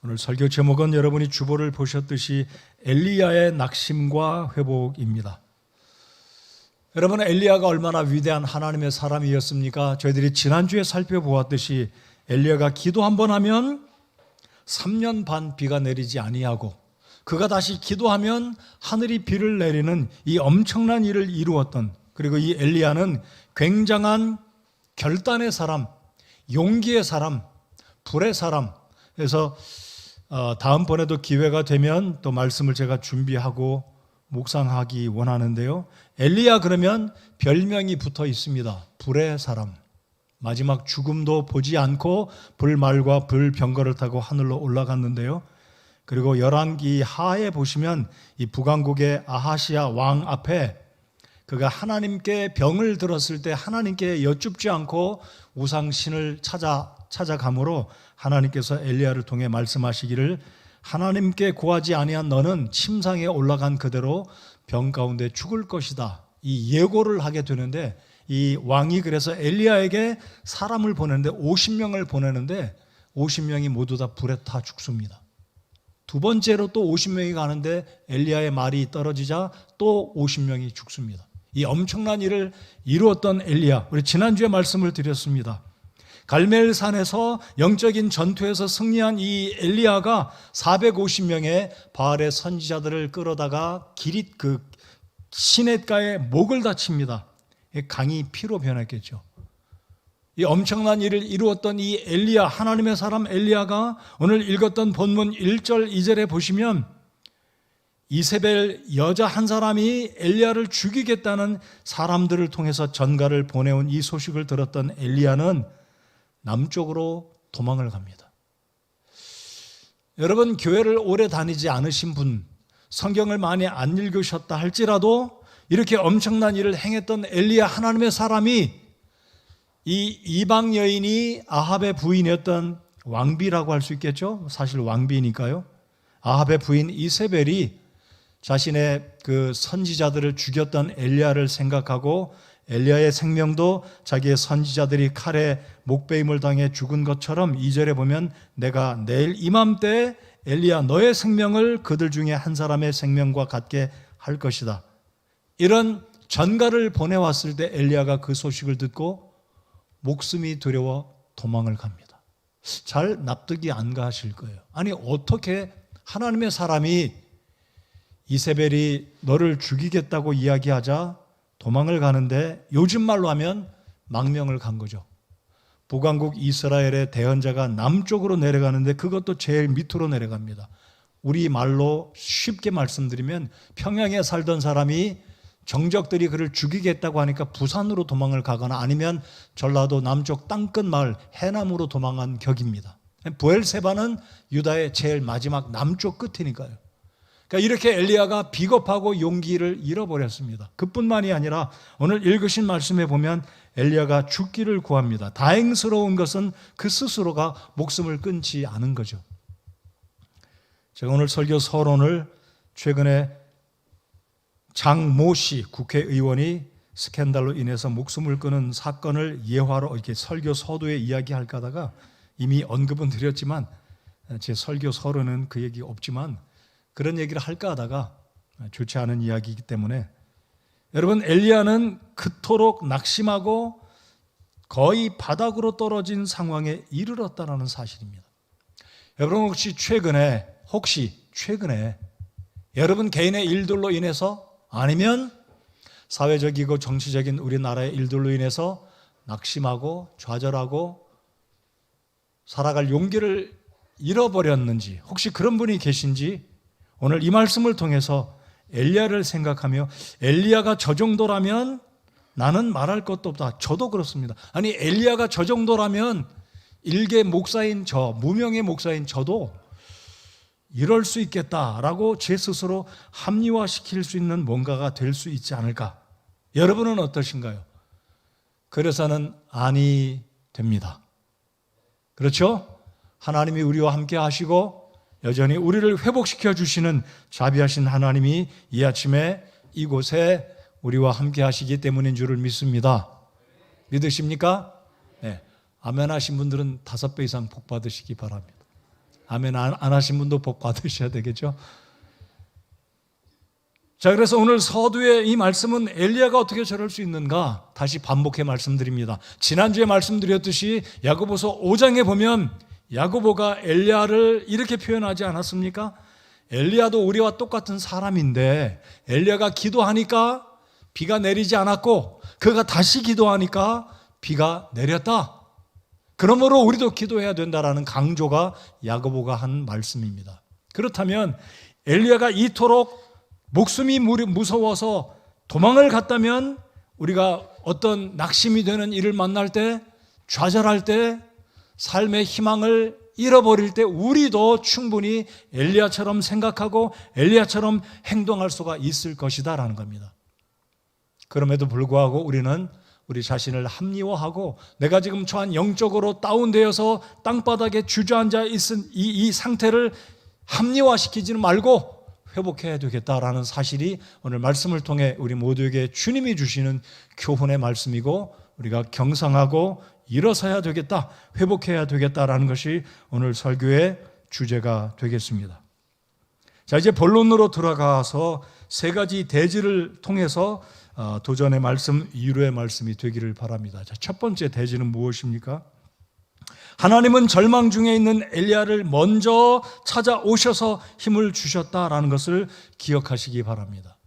오늘 설교 제목은 여러분이 주보를 보셨듯이 엘리야의 낙심과 회복입니다. 여러분, 엘리야가 얼마나 위대한 하나님의 사람이었습니까? 저희들이 지난주에 살펴보았듯이 엘리야가 기도 한 번 하면 3년 반 비가 내리지 아니하고 그가 다시 기도하면 하늘이 비를 내리는 이 엄청난 일을 이루었던, 그리고 이 엘리야는 굉장한 결단의 사람, 용기의 사람, 불의 사람. 그래서 다음번에도 기회가 되면 또 말씀을 제가 준비하고 묵상하기 원하는데요. 엘리야 그러면 별명이 붙어 있습니다. 불의 사람. 마지막 죽음도 보지 않고 불말과 불병거를 타고 하늘로 올라갔는데요. 그리고 열왕기 하에 보시면 이 북왕국의 아하시아 왕 앞에 그가 하나님께 병을 들었을 때 하나님께 여쭙지 않고 우상신을 찾아가므로 하나님께서 엘리야를 통해 말씀하시기를 하나님께 구하지 아니한 너는 침상에 올라간 그대로 병 가운데 죽을 것이다. 이 예고를 하게 되는데, 이 왕이 그래서 엘리야에게 사람을 보내는데 50명을 보내는데 50명이 모두 다 불에 타 죽습니다. 두 번째로 또 50명이 가는데 엘리야의 말이 떨어지자 또 50명이 죽습니다. 이 엄청난 일을 이루었던 엘리야, 우리 지난주에 말씀을 드렸습니다. 갈멜산에서 영적인 전투에서 승리한 이 엘리야가 450명의 바알의 선지자들을 끌어다가 기릿 그 시냇가에 목을 다칩니다. 강이 피로 변했겠죠. 이 엄청난 일을 이루었던 이 엘리야, 하나님의 사람 엘리야가 오늘 읽었던 본문 1절 2절에 보시면 이세벨 여자 한 사람이 엘리야를 죽이겠다는 사람들을 통해서 전가를 보내온 이 소식을 들었던 엘리야는 남쪽으로 도망을 갑니다. 여러분, 교회를 오래 다니지 않으신 분, 성경을 많이 안 읽으셨다 할지라도 이렇게 엄청난 일을 행했던 엘리야 하나님의 사람이 이 이방 여인이 아합의 부인이었던 왕비라고 할 수 있겠죠? 사실 왕비니까요. 아합의 부인 이세벨이 자신의 그 선지자들을 죽였던 엘리야를 생각하고 엘리야의 생명도 자기의 선지자들이 칼에 목베임을 당해 죽은 것처럼 2절에 보면 내가 내일 이맘때 엘리야 너의 생명을 그들 중에 한 사람의 생명과 같게 할 것이다. 이런 전가를 보내왔을 때 엘리야가 그 소식을 듣고 목숨이 두려워 도망을 갑니다. 잘 납득이 안 가실 거예요. 아니, 어떻게 하나님의 사람이 이세벨이 너를 죽이겠다고 이야기하자 도망을 가는데, 요즘 말로 하면 망명을 간 거죠. 북왕국 이스라엘의 대언자가 남쪽으로 내려가는데 그것도 제일 밑으로 내려갑니다. 우리 말로 쉽게 말씀드리면 평양에 살던 사람이 정적들이 그를 죽이겠다고 하니까 부산으로 도망을 가거나 아니면 전라도 남쪽 땅끝 마을 해남으로 도망한 격입니다. 부엘세바는 유다의 제일 마지막 남쪽 끝이니까요. 그러니까 이렇게 엘리야가 비겁하고 용기를 잃어버렸습니다. 그뿐만이 아니라 오늘 읽으신 말씀에 보면 엘리야가 죽기를 구합니다. 다행스러운 것은 그 스스로가 목숨을 끊지 않은 거죠. 제가 오늘 설교 서론을 최근에 장모 씨 국회의원이 스캔들로 인해서 목숨을 끊은 사건을 예화로 이렇게 설교 서두에 이야기할까 하다가 이미 언급은 드렸지만 제 설교 서론은 그 얘기 없지만 그런 얘기를 할까 하다가 좋지 않은 이야기이기 때문에, 여러분, 엘리야는 그토록 낙심하고 거의 바닥으로 떨어진 상황에 이르렀다는 사실입니다. 여러분, 혹시 최근에 여러분 개인의 일들로 인해서 아니면 사회적이고 정치적인 우리나라의 일들로 인해서 낙심하고 좌절하고 살아갈 용기를 잃어버렸는지, 혹시 그런 분이 계신지 오늘 이 말씀을 통해서 엘리야를 생각하며, 엘리야가 저 정도라면 나는 말할 것도 없다. 저도 그렇습니다. 아니, 엘리야가 저 정도라면 일개 목사인 무명의 목사인 저도 이럴 수 있겠다라고 제 스스로 합리화시킬 수 있는 뭔가가 될 수 있지 않을까? 여러분은 어떠신가요? 그래서는 아니 됩니다. 그렇죠? 하나님이 우리와 함께 하시고 여전히 우리를 회복시켜 주시는 자비하신 하나님이 이 아침에 이곳에 우리와 함께 하시기 때문인 줄을 믿습니다. 믿으십니까? 네. 아멘 하신 분들은 5배 이상 복 받으시기 바랍니다. 아멘 안 하신 분도 복 받으셔야 되겠죠. 자, 그래서 오늘 서두의 이 말씀은 엘리야가 어떻게 저럴 수 있는가? 다시 반복해 말씀드립니다. 지난주에 말씀드렸듯이 야고보서 5장에 보면 야고보가 엘리야를 이렇게 표현하지 않았습니까? 엘리야도 우리와 똑같은 사람인데 엘리야가 기도하니까 비가 내리지 않았고 그가 다시 기도하니까 비가 내렸다. 그러므로 우리도 기도해야 된다라는 강조가 야고보가 한 말씀입니다. 그렇다면 엘리야가 이토록 목숨이 무서워서 도망을 갔다면 우리가 어떤 낙심이 되는 일을 만날 때, 좌절할 때, 삶의 희망을 잃어버릴 때 우리도 충분히 엘리야처럼 생각하고 엘리야처럼 행동할 수가 있을 것이다라는 겁니다. 그럼에도 불구하고 우리는 우리 자신을 합리화하고 내가 지금 처한 영적으로 다운되어서 땅바닥에 주저앉아 있은 이 상태를 합리화시키지는 말고 회복해야 되겠다라는 사실이 오늘 말씀을 통해 우리 모두에게 주님이 주시는 교훈의 말씀이고 우리가 경상하고 일어서야 되겠다, 회복해야 되겠다라는 것이 오늘 설교의 주제가 되겠습니다. 자, 이제 본론으로 들어가서 세 가지 대지를 통해서 도전의 말씀, 위로의 말씀이 되기를 바랍니다. 자, 첫 번째 대지는 무엇입니까? 하나님은 절망 중에 있는 엘리야를 먼저 찾아오셔서 힘을 주셨다라는 것을 기억하시기 바랍니다.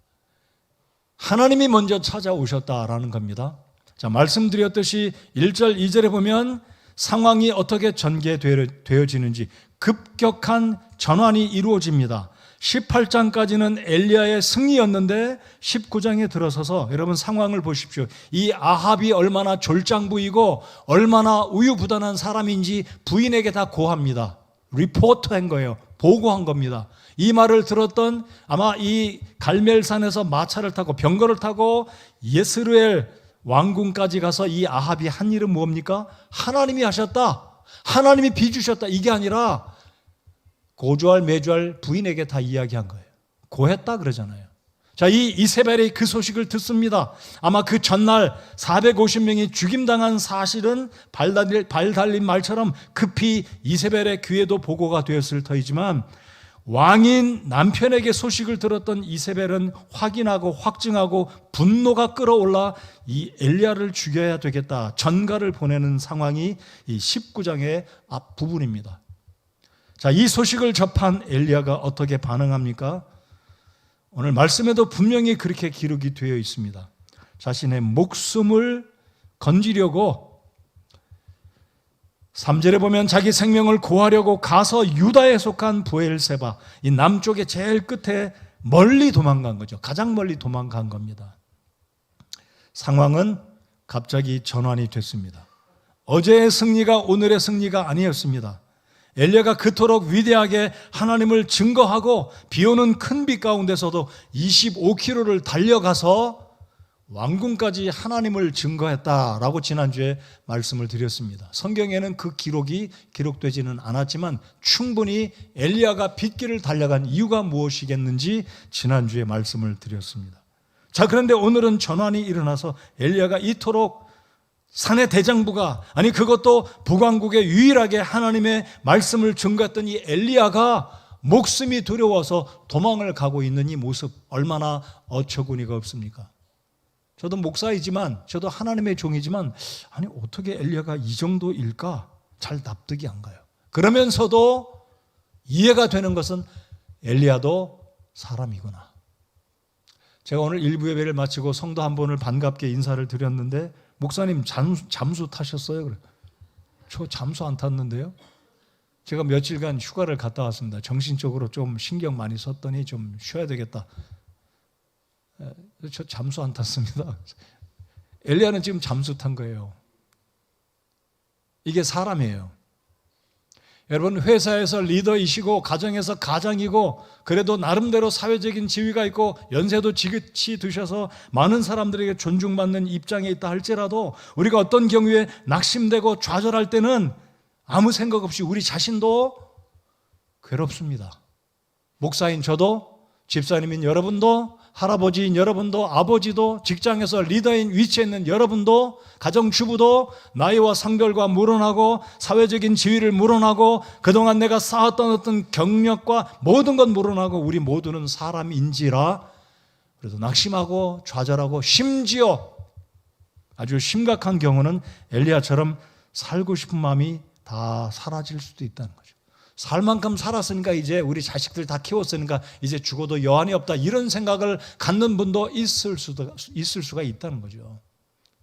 하나님이 먼저 찾아오셨다라는 겁니다. 자, 말씀드렸듯이 1절, 2절에 보면 상황이 어떻게 전개되어지는지 급격한 전환이 이루어집니다. 18장까지는 엘리야의 승리였는데 19장에 들어서서 여러분 상황을 보십시오. 이 아합이 얼마나 졸장부이고 얼마나 우유부단한 사람인지 부인에게 다 고합니다. 리포트한 거예요. 보고한 겁니다. 이 말을 들었던 아마 이 갈멜산에서 마차를 타고 병거를 타고 예스르엘 왕궁까지 가서 이 아합이 한 일은 뭡니까? 하나님이 하셨다. 하나님이 빚주셨다. 이게 아니라 고조할 매주할 부인에게 다 이야기한 거예요. 고했다 그러잖아요. 자, 이 이세벨이 그 소식을 듣습니다. 아마 그 전날 450명이 죽임당한 사실은 발 달린 말처럼 급히 이세벨의 귀에도 보고가 되었을 터이지만 왕인 남편에게 소식을 들었던 이세벨은 확인하고 확증하고 분노가 끌어올라 이 엘리야를 죽여야 되겠다 전가를 보내는 상황이 이 19장의 앞부분입니다. 자, 이 소식을 접한 엘리야가 어떻게 반응합니까? 오늘 말씀에도 분명히 그렇게 기록이 되어 있습니다. 자신의 목숨을 건지려고 3절에 보면 자기 생명을 구하려고 가서 유다에 속한 브엘세바, 이 남쪽의 제일 끝에 멀리 도망간 거죠. 가장 멀리 도망간 겁니다. 상황은 갑자기 전환이 됐습니다. 어제의 승리가 오늘의 승리가 아니었습니다. 엘리야가 그토록 위대하게 하나님을 증거하고 비오는 큰 비 가운데서도 25km를 달려가서 왕궁까지 하나님을 증거했다라고 지난주에 말씀을 드렸습니다. 성경에는 그 기록이 기록되지는 않았지만 충분히 엘리야가 빗길을 달려간 이유가 무엇이겠는지 지난주에 말씀을 드렸습니다. 자, 그런데 오늘은 전환이 일어나서 엘리야가 이토록 산의 대장부가, 아니 그것도 북왕국에 유일하게 하나님의 말씀을 증거했던 이 엘리야가 목숨이 두려워서 도망을 가고 있는 이 모습, 얼마나 어처구니가 없습니까? 저도 목사이지만, 저도 하나님의 종이지만, 아니 어떻게 엘리야가 이 정도일까? 잘 납득이 안 가요. 그러면서도 이해가 되는 것은 엘리야도 사람이구나. 제가 오늘 일부 예배를 마치고 성도 한 분을 반갑게 인사를 드렸는데, 목사님 잠수 타셨어요? 그래. 저 잠수 안 탔는데요. 제가 며칠간 휴가를 갔다 왔습니다. 정신적으로 좀 신경 많이 썼더니 좀 쉬어야 되겠다. 저 잠수 안 탔습니다. 엘리야는 지금 잠수 탄 거예요. 이게 사람이에요. 여러분, 회사에서 리더이시고 가정에서 가장이고 그래도 나름대로 사회적인 지위가 있고 연세도 지긋이 드셔서 많은 사람들에게 존중받는 입장에 있다 할지라도 우리가 어떤 경우에 낙심되고 좌절할 때는 아무 생각 없이 우리 자신도 괴롭습니다. 목사인 저도 집사님인 여러분도, 할아버지인 여러분도, 아버지도, 직장에서 리더인 위치에 있는 여러분도, 가정주부도 나이와 성별과 물어나고 사회적인 지위를 물어나고 그동안 내가 쌓았던 어떤 경력과 모든 것 물어나고 우리 모두는 사람인지라 그래도 낙심하고 좌절하고 심지어 아주 심각한 경우는 엘리야처럼 살고 싶은 마음이 다 사라질 수도 있다는 거죠. 살 만큼 살았으니까 이제 우리 자식들 다 키웠으니까 이제 죽어도 여한이 없다 이런 생각을 갖는 분도 있을 수가 있다는 거죠.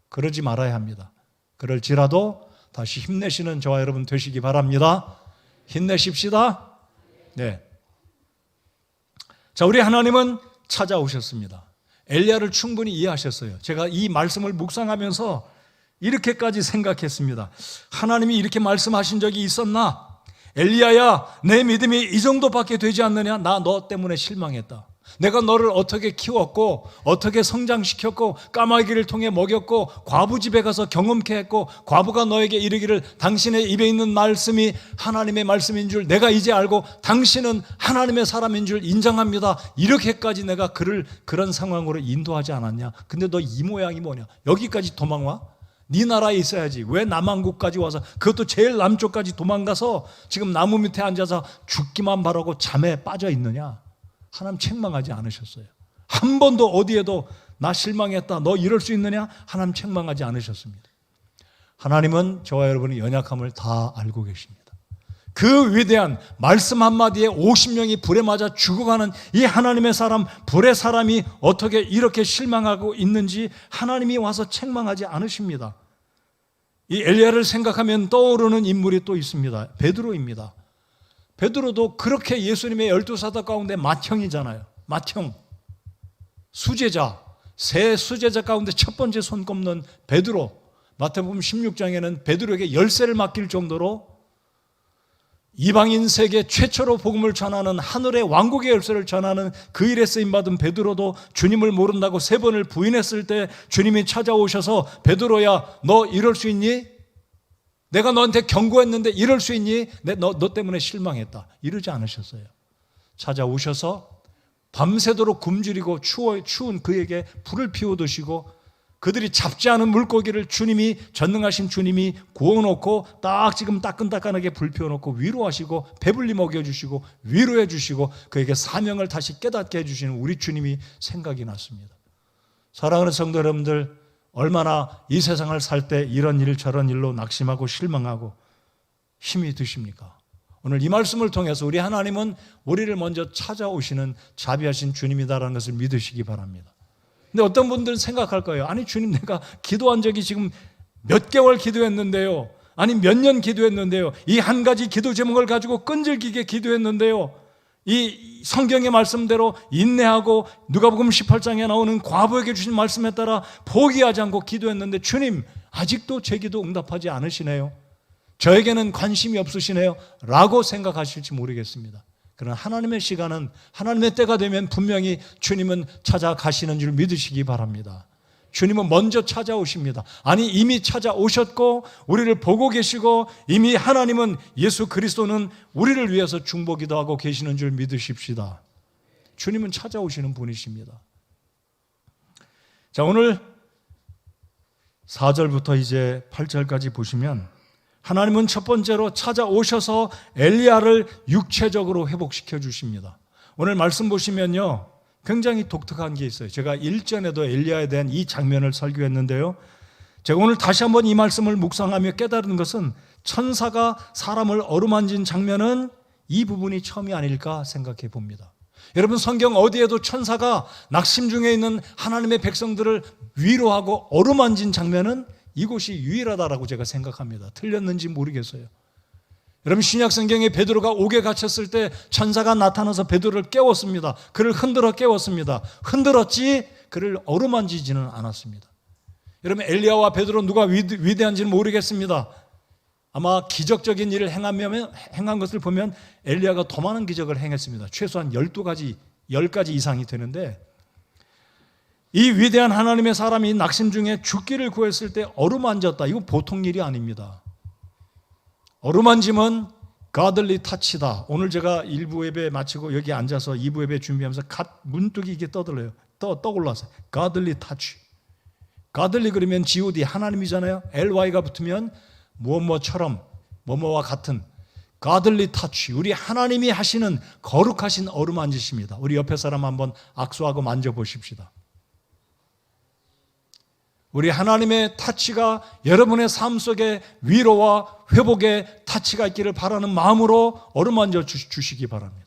그러지 말아야 합니다. 그럴지라도 다시 힘내시는 저와 여러분 되시기 바랍니다. 힘내십시다. 네. 자, 우리 하나님은 찾아오셨습니다. 엘리야를 충분히 이해하셨어요. 제가 이 말씀을 묵상하면서 이렇게까지 생각했습니다. 하나님이 이렇게 말씀하신 적이 있었나? 엘리야야, 내 믿음이 이 정도밖에 되지 않느냐? 나 너 때문에 실망했다. 내가 너를 어떻게 키웠고 어떻게 성장시켰고 까마귀를 통해 먹였고 과부 집에 가서 경험케 했고 과부가 너에게 이르기를 당신의 입에 있는 말씀이 하나님의 말씀인 줄 내가 이제 알고 당신은 하나님의 사람인 줄 인정합니다. 이렇게까지 내가 그를 그런 상황으로 인도하지 않았냐? 근데 너 이 모양이 뭐냐? 여기까지 도망와? 네 나라에 있어야지. 왜 남한국까지 와서 그것도 제일 남쪽까지 도망가서 지금 나무 밑에 앉아서 죽기만 바라고 잠에 빠져 있느냐? 하나님 책망하지 않으셨어요. 한 번도 어디에도 나 실망했다, 너 이럴 수 있느냐? 하나님 책망하지 않으셨습니다. 하나님은 저와 여러분의 연약함을 다 알고 계십니다. 그 위대한 말씀 한마디에 50명이 불에 맞아 죽어가는 이 하나님의 사람, 불의 사람이 어떻게 이렇게 실망하고 있는지 하나님이 와서 책망하지 않으십니다. 이 엘리야를 생각하면 떠오르는 인물이 또 있습니다. 베드로입니다. 베드로도 그렇게 예수님의 12사도 가운데 맏형이잖아요. 맏형, 수제자, 세 수제자 가운데 첫 번째 손 꼽는 베드로. 마태복음 16장에는 베드로에게 열쇠를 맡길 정도로 이방인 세계 최초로 복음을 전하는 하늘의 왕국의 열쇠를 전하는 그 일에 쓰임받은 베드로도 주님을 모른다고 3번을 부인했을 때 주님이 찾아오셔서 베드로야, 너 이럴 수 있니? 내가 너한테 경고했는데 이럴 수 있니? 너 때문에 실망했다. 이러지 않으셨어요. 찾아오셔서 밤새도록 굶주리고 추운 그에게 불을 피워드시고 그들이 잡지 않은 물고기를 주님이, 전능하신 주님이 구워놓고 딱 지금 따끈따끈하게 불 피워놓고 위로하시고 배불리 먹여주시고 위로해 주시고 그에게 사명을 다시 깨닫게 해주시는 우리 주님이 생각이 났습니다. 사랑하는 성도 여러분들, 얼마나 이 세상을 살 때 이런 일 저런 일로 낙심하고 실망하고 힘이 드십니까? 오늘 이 말씀을 통해서 우리 하나님은 우리를 먼저 찾아오시는 자비하신 주님이다라는 것을 믿으시기 바랍니다. 근데 어떤 분들은 생각할 거예요. 아니 주님, 내가 기도한 적이 지금 몇 개월 기도했는데요, 아니 몇 년 기도했는데요, 이 한 가지 기도 제목을 가지고 끈질기게 기도했는데요, 이 성경의 말씀대로 인내하고 누가복음 18장에 나오는 과부에게 주신 말씀에 따라 포기하지 않고 기도했는데 주님 아직도 제 기도 응답하지 않으시네요, 저에게는 관심이 없으시네요 라고 생각하실지 모르겠습니다. 그러나 하나님의 시간은, 하나님의 때가 되면 분명히 주님은 찾아가시는 줄 믿으시기 바랍니다. 주님은 먼저 찾아오십니다. 아니 이미 찾아오셨고 우리를 보고 계시고 이미 하나님은, 예수 그리스도는 우리를 위해서 중보기도 하고 계시는 줄 믿으십시다. 주님은 찾아오시는 분이십니다. 자, 오늘 4절부터 이제 8절까지 보시면 하나님은 첫 번째로 찾아오셔서 엘리야를 육체적으로 회복시켜 주십니다. 오늘 말씀 보시면요, 굉장히 독특한 게 있어요. 제가 일전에도 엘리야에 대한 이 장면을 설교했는데요, 제가 오늘 다시 한번 이 말씀을 묵상하며 깨달은 것은 천사가 사람을 어루만진 장면은 이 부분이 처음이 아닐까 생각해 봅니다. 여러분, 성경 어디에도 천사가 낙심 중에 있는 하나님의 백성들을 위로하고 어루만진 장면은 이곳이 유일하다라고 제가 생각합니다. 틀렸는지 모르겠어요. 여러분, 신약 성경에 베드로가 옥에 갇혔을 때 천사가 나타나서 베드로를 깨웠습니다. 그를 흔들어 깨웠습니다. 흔들었지 그를 어루만지지는 않았습니다. 여러분, 엘리야와 베드로 누가 위대한지는 모르겠습니다. 아마 기적적인 일을 행한 것을 보면 엘리야가 더 많은 기적을 행했습니다. 최소한 10가지 이상이 되는데, 이 위대한 하나님의 사람이 낙심 중에 죽기를 구했을 때 어루만졌다. 이거 보통 일이 아닙니다. 어루만짐은 godly touch다. 오늘 제가 1부 예배 마치고 여기 앉아서 2부 예배 준비하면서 문득 이게 떠들어요. 떠올라서 godly touch. godly 그러면 God 하나님이잖아요. ly가 붙으면 뭐뭐처럼 뭐뭐와 같은 godly touch. 우리 하나님이 하시는 거룩하신 어루만지십니다. 우리 옆에 사람 한번 악수하고 만져보십시다. 우리 하나님의 타치가 여러분의 삶 속에 위로와 회복의 타치가 있기를 바라는 마음으로 어루만져 주시기 바랍니다.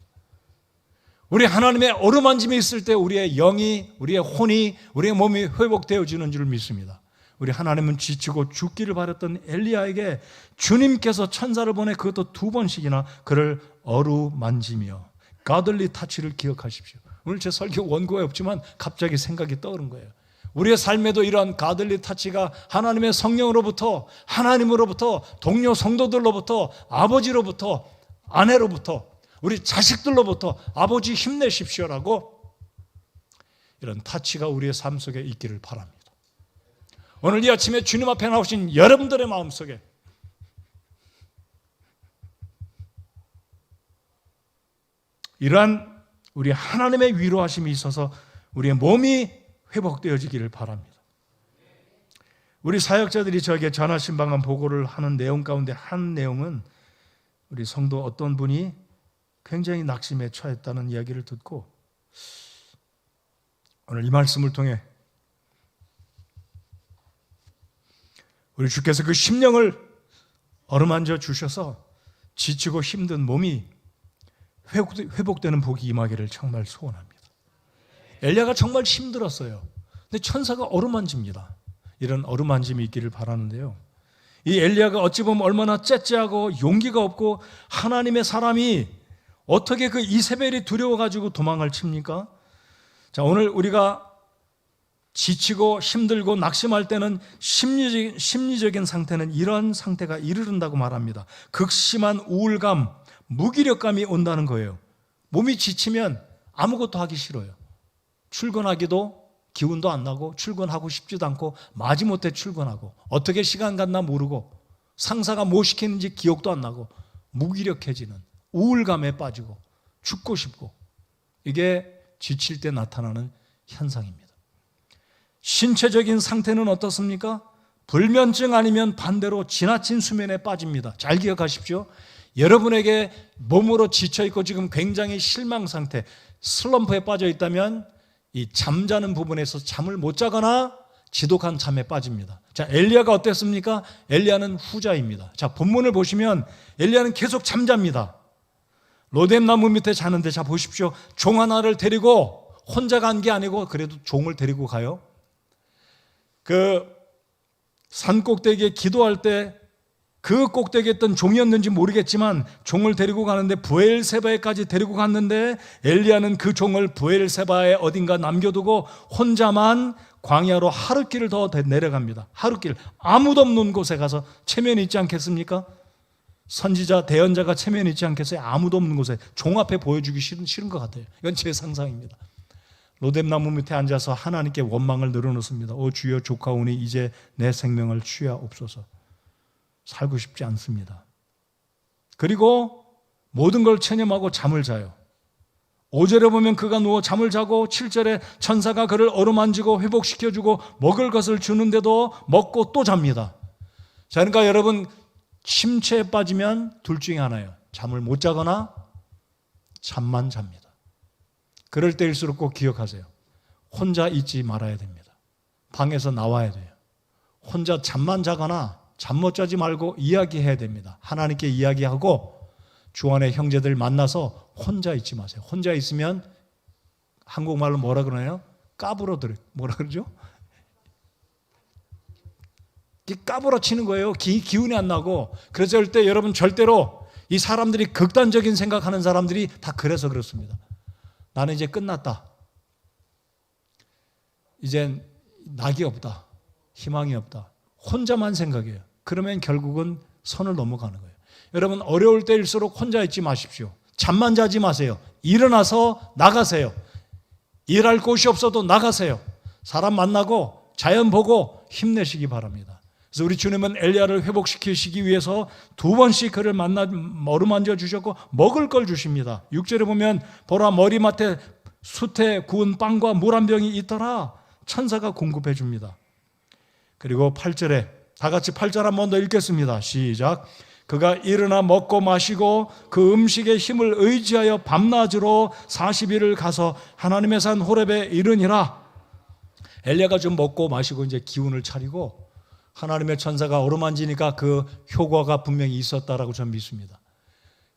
우리 하나님의 어루만짐이 있을 때 우리의 영이, 우리의 혼이, 우리의 몸이 회복되어지는 줄 믿습니다. 우리 하나님은 지치고 죽기를 바랬던 엘리야에게 주님께서 천사를 보내 그것도 2번씩이나 그를 어루만지며 godly touch를 기억하십시오. 오늘 제 설교 원고에 없지만 갑자기 생각이 떠오른 거예요. 우리의 삶에도 이러한 가들리 타치가 하나님의 성령으로부터, 하나님으로부터, 동료 성도들로부터, 아버지로부터, 아내로부터, 우리 자식들로부터 아버지 힘내십시오라고 이런 타치가 우리의 삶 속에 있기를 바랍니다. 오늘 이 아침에 주님 앞에 나오신 여러분들의 마음속에 이러한 우리 하나님의 위로하심이 있어서 우리의 몸이 회복되어지기를 바랍니다. 우리 사역자들이 저에게 전화신방한 보고를 하는 내용 가운데 한 내용은 우리 성도 어떤 분이 굉장히 낙심에 처했다는 이야기를 듣고 오늘 이 말씀을 통해 우리 주께서 그 심령을 어루만져 주셔서 지치고 힘든 몸이 회복되는 복이 임하기를 정말 소원합니다. 엘리야가 정말 힘들었어요. 근데 천사가 어루만집니다. 이런 어루만짐이 있기를 바라는데요. 이 엘리야가 어찌 보면 얼마나 째째하고 용기가 없고 하나님의 사람이 어떻게 그 이세벨이 두려워가지고 도망을 칩니까? 자, 오늘 우리가 지치고 힘들고 낙심할 때는 심리적인 상태는 이런 상태가 이르른다고 말합니다. 극심한 우울감, 무기력감이 온다는 거예요. 몸이 지치면 아무것도 하기 싫어요. 출근하기도 기운도 안 나고 출근하고 싶지도 않고 마지못해 출근하고 어떻게 시간 갔나 모르고 상사가 뭐 시켰는지 기억도 안 나고 무기력해지는 우울감에 빠지고 죽고 싶고 이게 지칠 때 나타나는 현상입니다. 신체적인 상태는 어떻습니까? 불면증 아니면 반대로 지나친 수면에 빠집니다. 잘 기억하십시오. 여러분에게 몸으로 지쳐있고 지금 굉장히 실망 상태, 슬럼프에 빠져 있다면 이 잠자는 부분에서 잠을 못 자거나 지독한 잠에 빠집니다. 자, 엘리야가 어땠습니까? 엘리야는 후자입니다. 자, 본문을 보시면 엘리야는 계속 잠잡니다. 로뎀 나무 밑에 자는데 자 보십시오. 종 하나를 데리고 혼자 간 게 아니고 그래도 종을 데리고 가요. 그 산 꼭대기에 기도할 때 그 꼭대기에 있던 종이었는지 모르겠지만 종을 데리고 가는데 브엘세바에까지 데리고 갔는데 엘리야는 그 종을 브엘세바에 어딘가 남겨두고 혼자만 광야로 하룻길을 더 내려갑니다. 하룻길, 아무도 없는 곳에 가서 체면이 있지 않겠습니까? 선지자, 대언자가 체면이 있지 않겠어요? 아무도 없는 곳에 종 앞에 보여주기 싫은 것 같아요. 이건 제 상상입니다. 로뎀나무 밑에 앉아서 하나님께 원망을 늘어놓습니다. 오 주여 조카오니 이제 내 생명을 취하옵소서. 살고 싶지 않습니다. 그리고 모든 걸 체념하고 잠을 자요. 5절에 보면 그가 누워 잠을 자고 7절에 천사가 그를 어루만지고 회복시켜주고 먹을 것을 주는데도 먹고 또 잡니다. 자, 그러니까 여러분 침체에 빠지면 둘 중에 하나예요. 잠을 못 자거나 잠만 잡니다. 그럴 때일수록 꼭 기억하세요. 혼자 있지 말아야 됩니다. 방에서 나와야 돼요. 혼자 잠만 자거나 잠 못 자지 말고 이야기해야 됩니다. 하나님께 이야기하고 주 안에 형제들 만나서 혼자 있지 마세요. 혼자 있으면 한국말로 뭐라 그러나요? 까불어들어요. 뭐라 그러죠? 까불어치는 거예요. 기운이 안 나고. 그래서 할 때 여러분 절대로 이 사람들이 극단적인 생각하는 사람들이 다 그래서 그렇습니다. 나는 이제 끝났다. 이젠 낙이 없다. 희망이 없다. 혼자만 생각해요. 그러면 결국은 선을 넘어가는 거예요. 여러분 어려울 때일수록 혼자 있지 마십시오. 잠만 자지 마세요. 일어나서 나가세요. 일할 곳이 없어도 나가세요. 사람 만나고 자연 보고 힘내시기 바랍니다. 그래서 우리 주님은 엘리야를 회복시키시기 위해서 두 번씩 그를 어루만져 주셨고 먹을 걸 주십니다. 6절에 보면 보라 머리맡에 숯에 구운 빵과 물 한 병이 있더라. 천사가 공급해 줍니다. 그리고 8절에 다 같이 8절 한 번 더 읽겠습니다. 시작. 그가 일어나 먹고 마시고 그 음식의 힘을 의지하여 밤낮으로 40일을 가서 하나님의 산 호렙에 이르니라. 엘리야가 좀 먹고 마시고 이제 기운을 차리고 하나님의 천사가 어루만지니까 그 효과가 분명히 있었다라고 저는 믿습니다.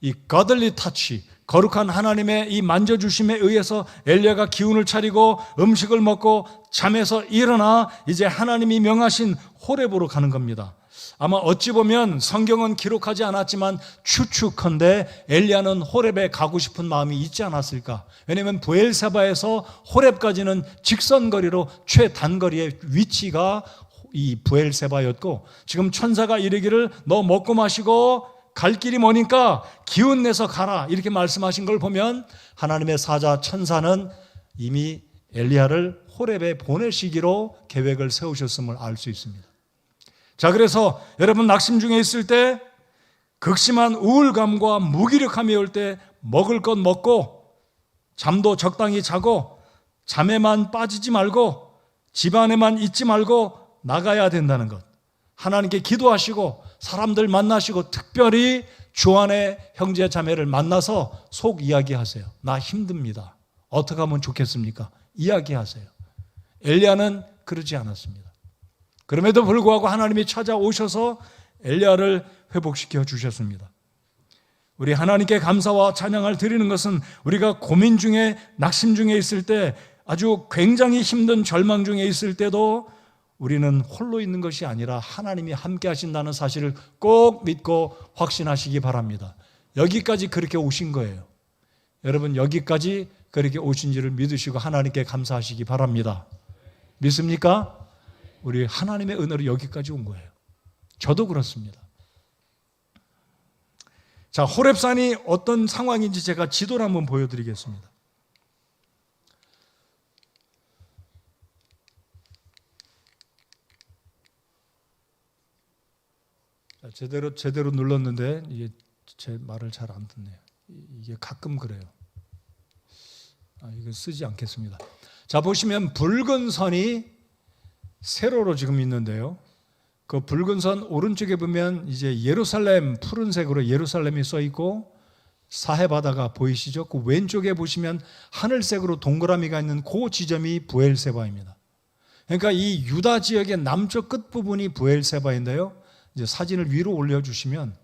이 godly touch, 거룩한 하나님의 이 만져주심에 의해서 엘리야가 기운을 차리고 음식을 먹고 잠에서 일어나 이제 하나님이 명하신 호렙으로 가는 겁니다. 아마 어찌 보면 성경은 기록하지 않았지만 추측컨대 엘리야는 호렙에 가고 싶은 마음이 있지 않았을까. 왜냐하면 브엘세바에서 호렙까지는 직선거리로 최단거리의 위치가 이 브엘세바였고, 지금 천사가 이르기를 너 먹고 마시고 갈 길이 머니까 기운 내서 가라 이렇게 말씀하신 걸 보면 하나님의 사자 천사는 이미 엘리야를 호렙에 보내시기로 계획을 세우셨음을 알 수 있습니다. 자, 그래서 여러분 낙심 중에 있을 때, 극심한 우울감과 무기력함이 올 때 먹을 것 먹고 잠도 적당히 자고 잠에만 빠지지 말고 집안에만 있지 말고 나가야 된다는 것. 하나님께 기도하시고 사람들 만나시고 특별히 주 안에 형제 자매를 만나서 속 이야기하세요. 나 힘듭니다. 어떻게 하면 좋겠습니까? 이야기하세요. 엘리야는 그러지 않았습니다. 그럼에도 불구하고 하나님이 찾아오셔서 엘리야를 회복시켜 주셨습니다. 우리 하나님께 감사와 찬양을 드리는 것은 우리가 고민 중에 낙심 중에 있을 때, 아주 굉장히 힘든 절망 중에 있을 때도 우리는 홀로 있는 것이 아니라 하나님이 함께 하신다는 사실을 꼭 믿고 확신하시기 바랍니다. 여기까지 그렇게 오신 거예요. 여러분 여기까지 그렇게 오신지를 믿으시고 하나님께 감사하시기 바랍니다. 믿습니까? 우리 하나님의 은혜로 여기까지 온 거예요. 저도 그렇습니다. 자, 호렙산이 어떤 상황인지 제가 지도를 한번 보여드리겠습니다. 제대로 눌렀는데 이게 제 말을 잘 안 듣네요. 이게 가끔 그래요. 이거 쓰지 않겠습니다. 자, 보시면 붉은 선이 세로로 지금 있는데요. 그 붉은 선 오른쪽에 보면 이제 예루살렘, 푸른색으로 예루살렘이 써 있고 사해 바다가 보이시죠? 그 왼쪽에 보시면 하늘색으로 동그라미가 있는 그 지점이 브엘세바입니다. 그러니까 이 유다 지역의 남쪽 끝 부분이 브엘세바인데요. 이제 사진을 위로 올려주시면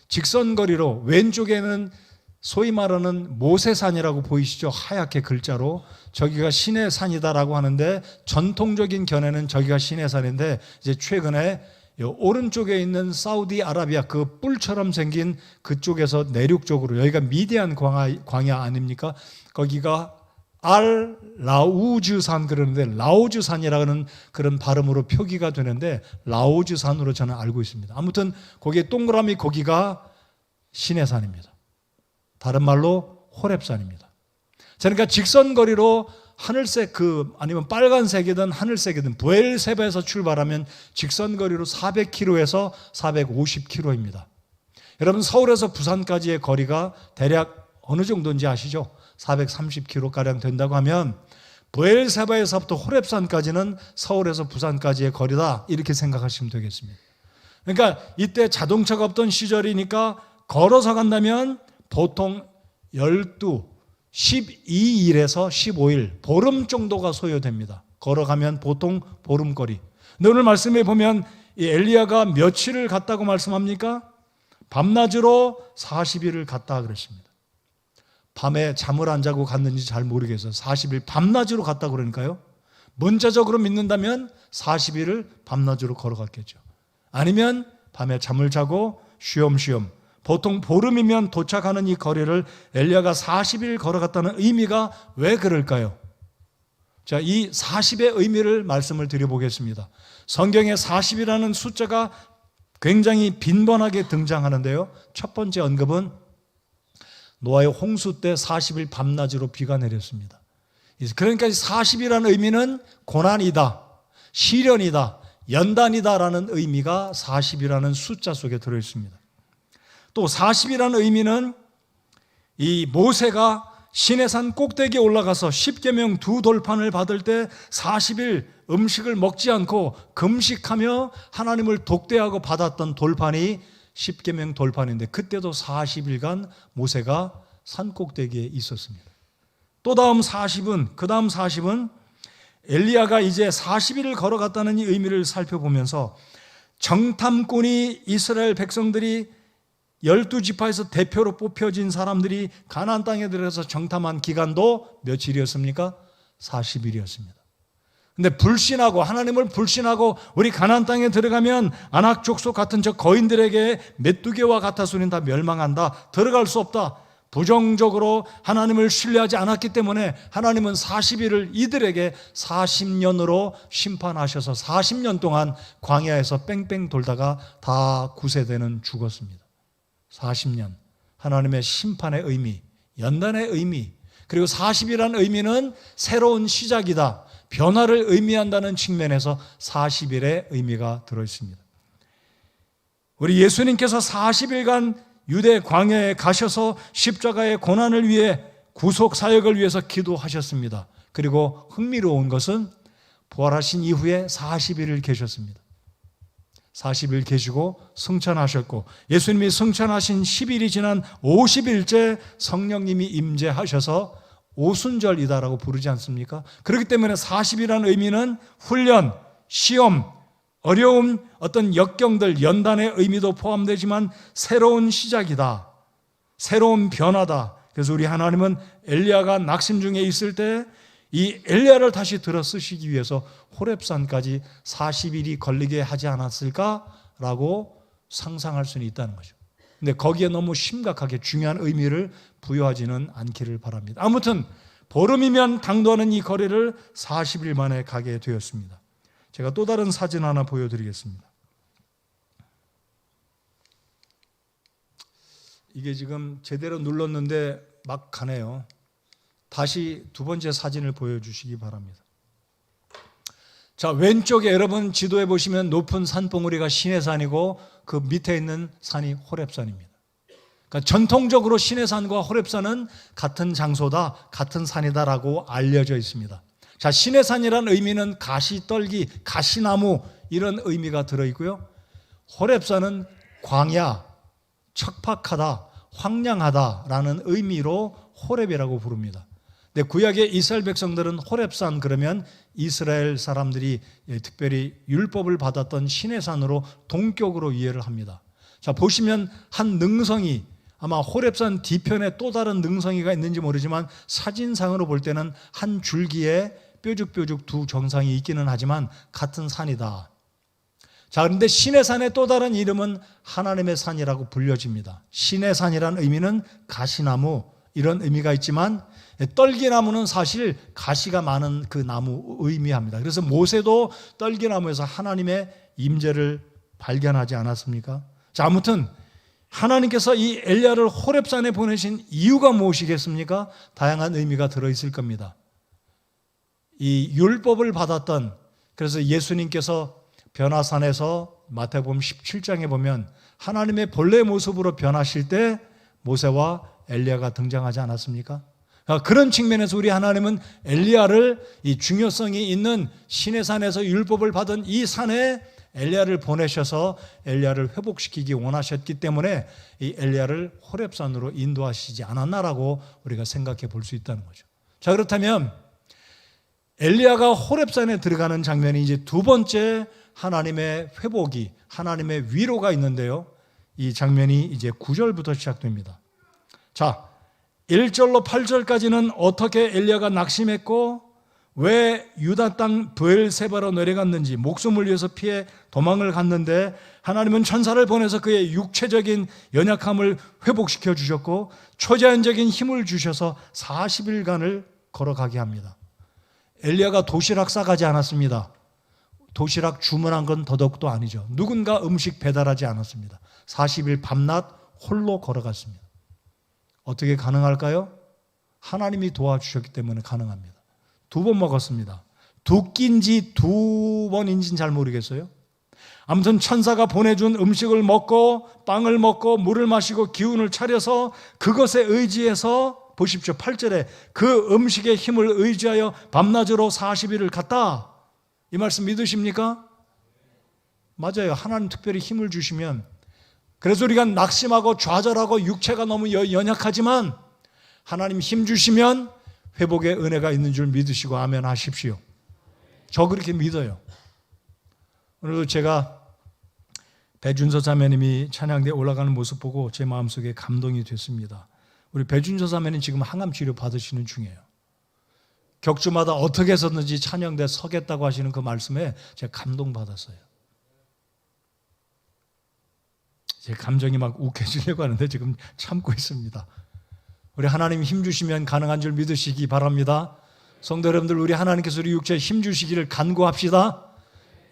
직선거리로 왼쪽에는 소위 말하는 모세산이라고 보이시죠? 하얗게 글자로 저기가 신의 산이다라고 하는데, 전통적인 견해는 저기가 신의 산인데 이제 최근에 오른쪽에 있는 사우디아라비아 그 뿔처럼 생긴 그쪽에서 내륙 쪽으로, 여기가 미디안 광야 아닙니까? 거기가 알 라우즈산 그러는데 라우즈산이라는 그런 발음으로 표기가 되는데 라우즈산으로 저는 알고 있습니다. 아무튼 거기에 동그라미 거기가 신의 산입니다. 다른 말로 호렙산입니다. 그러니까 직선거리로 하늘색 아니면 빨간색이든 하늘색이든 브엘세바에서 출발하면 직선거리로 400km에서 450km입니다. 여러분 서울에서 부산까지의 거리가 대략 어느 정도인지 아시죠? 430km가량 된다고 하면 브엘세바에서부터 호렙산까지는 서울에서 부산까지의 거리다 이렇게 생각하시면 되겠습니다. 그러니까 이때 자동차가 없던 시절이니까 걸어서 간다면 보통 12일에서 15일, 보름 정도가 소요됩니다. 걸어가면 보통 보름거리. 근데 오늘 말씀에 보면 이 엘리야가 며칠을 갔다고 말씀합니까? 밤낮으로 40일을 갔다 그랬습니다. 밤에 잠을 안 자고 갔는지 잘 모르겠어요. 40일 밤낮으로 갔다 그러니까요. 문자적으로 믿는다면 40일을 밤낮으로 걸어갔겠죠. 아니면 밤에 잠을 자고 쉬엄쉬엄, 보통 보름이면 도착하는 이 거리를 엘리야가 40일 걸어갔다는 의미가 왜 그럴까요? 자, 이 40의 의미를 말씀을 드려보겠습니다. 성경에 40이라는 숫자가 굉장히 빈번하게 등장하는데요. 첫 번째 언급은 노아의 홍수 때 40일 밤낮으로 비가 내렸습니다. 그러니까 40이라는 의미는 고난이다, 시련이다, 연단이다라는 의미가 40이라는 숫자 속에 들어있습니다. 또 40이라는 의미는 이 모세가 시내산 꼭대기에 올라가서 십계명 두 돌판을 받을 때 40일 음식을 먹지 않고 금식하며 하나님을 독대하고 받았던 돌판이 십계명 돌판인데, 그때도 40일간 모세가 산 꼭대기에 있었습니다. 또 다음 40은 엘리야가 이제 40일을 걸어갔다는 이 의미를 살펴보면서, 정탐꾼이 이스라엘 백성들이 12지파에서 대표로 뽑혀진 사람들이 가나안 땅에 들어가서 정탐한 기간도 며칠이었습니까? 40일이었습니다. 근데 불신하고, 하나님을 불신하고 우리 가나안 땅에 들어가면 아낙 족속 같은 저 거인들에게 메뚜기와 같아서 우리는 다 멸망한다, 들어갈 수 없다, 부정적으로 하나님을 신뢰하지 않았기 때문에 하나님은 40일을 이들에게 40년으로 심판하셔서 40년 동안 광야에서 뺑뺑 돌다가 다 구세대는 죽었습니다. 40년, 하나님의 심판의 의미, 연단의 의미, 그리고 40이라는 의미는 새로운 시작이다, 변화를 의미한다는 측면에서 40일의 의미가 들어있습니다. 우리 예수님께서 40일간 유대 광야에 가셔서 십자가의 고난을 위해, 구속 사역을 위해서 기도하셨습니다. 그리고 흥미로운 것은 부활하신 이후에 40일을 계셨습니다. 40일 계시고 승천하셨고, 예수님이 승천하신 10일이 지난 50일째 성령님이 임재하셔서 오순절이다라고 부르지 않습니까? 그렇기 때문에 40이라는 의미는 훈련, 시험, 어려움, 어떤 역경들, 연단의 의미도 포함되지만 새로운 시작이다, 새로운 변화다. 그래서 우리 하나님은 엘리야가 낙심 중에 있을 때 이 엘리야를 다시 들어 쓰시기 위해서 호렙산까지 40일이 걸리게 하지 않았을까라고 상상할 수는 있다는 거죠. 근데 거기에 너무 심각하게 중요한 의미를 부여하지는 않기를 바랍니다. 아무튼 보름이면 당도하는 이 거리를 40일 만에 가게 되었습니다. 제가 또 다른 사진 하나 보여드리겠습니다. 이게 지금 제대로 눌렀는데 막 가네요. 다시 두 번째 사진을 보여주시기 바랍니다. 자, 왼쪽에 여러분 지도에 보시면 높은 산봉우리가 시내산이고 그 밑에 있는 산이 호렙산입니다. 그러니까 전통적으로 시내산과 호렙산은 같은 장소다, 같은 산이다라고 알려져 있습니다. 자, 시내산이라는 의미는 가시떨기, 가시나무 이런 의미가 들어있고요. 호렙산은 광야, 척박하다, 황량하다라는 의미로 호렙이라고 부릅니다. 근데 구약의 이스라엘 백성들은 호렙산 그러면 이스라엘 사람들이 특별히 율법을 받았던 시내산으로 동격으로 이해를 합니다. 자, 보시면 한 능성이, 아마 호렙산 뒤편에 또 다른 능성이가 있는지 모르지만 사진상으로 볼 때는 한 줄기에 뾰죽뾰죽 두 정상이 있기는 하지만 같은 산이다. 자, 그런데 시내산의 또 다른 이름은 하나님의 산이라고 불려집니다. 시내산이라는 의미는 가시나무 이런 의미가 있지만, 떨기나무는 사실 가시가 많은 그 나무 의미합니다. 그래서 모세도 떨기나무에서 하나님의 임재를 발견하지 않았습니까? 자, 아무튼 하나님께서 이 엘리야를 호렙산에 보내신 이유가 무엇이겠습니까? 다양한 의미가 들어있을 겁니다. 이 율법을 받았던, 그래서 예수님께서 변화산에서 마태복음 17장에 보면 하나님의 본래 모습으로 변하실 때 모세와 엘리야가 등장하지 않았습니까? 그런 측면에서 우리 하나님은 엘리야를, 이 중요성이 있는 시내산에서 율법을 받은 이 산에 엘리야를 보내셔서 엘리야를 회복시키기 원하셨기 때문에 이 엘리야를 호렙산으로 인도하시지 않았나라고 우리가 생각해 볼 수 있다는 거죠. 자, 그렇다면 엘리야가 호렙산에 들어가는 장면이 이제 두 번째 하나님의 회복이, 하나님의 위로가 있는데요. 이 장면이 이제 9절부터 시작됩니다. 자, 1절로 8절까지는 어떻게 엘리야가 낙심했고 왜 유다 땅 브엘세바로 내려갔는지, 목숨을 위해서 피해 도망을 갔는데 하나님은 천사를 보내서 그의 육체적인 연약함을 회복시켜 주셨고 초자연적인 힘을 주셔서 40일간을 걸어가게 합니다. 엘리야가 도시락 싸가지 않았습니다. 도시락 주문한 건 더더욱도 아니죠. 누군가 음식 배달하지 않았습니다. 40일 밤낮 홀로 걸어갔습니다. 어떻게 가능할까요? 하나님이 도와주셨기 때문에 가능합니다. 2번 먹었습니다. 두 끼인지 두 번인지는 잘 모르겠어요. 아무튼 천사가 보내준 음식을 먹고 빵을 먹고 물을 마시고 기운을 차려서 그것에 의지해서 보십시오. 8절에 그 음식의 힘을 의지하여 밤낮으로 40일을 갔다. 이 말씀 믿으십니까? 맞아요. 하나님 특별히 힘을 주시면, 그래서 우리가 낙심하고 좌절하고 육체가 너무 연약하지만 하나님 힘 주시면 회복의 은혜가 있는 줄 믿으시고 아멘 하십시오. 저 그렇게 믿어요. 오늘도 제가 배준서 자매님이 찬양대에 올라가는 모습 보고 제 마음속에 감동이 됐습니다. 우리 배준서 자매는 지금 항암 치료 받으시는 중이에요. 격주마다 어떻게 해서든지 찬양대에 서겠다고 하시는 그 말씀에 제가 감동받았어요. 제 감정이 막 욱해지려고 하는데 지금 참고 있습니다. 우리 하나님 힘 주시면 가능한 줄 믿으시기 바랍니다. 성도 여러분들, 우리 하나님께서 우리 육체에 힘 주시기를 간구합시다.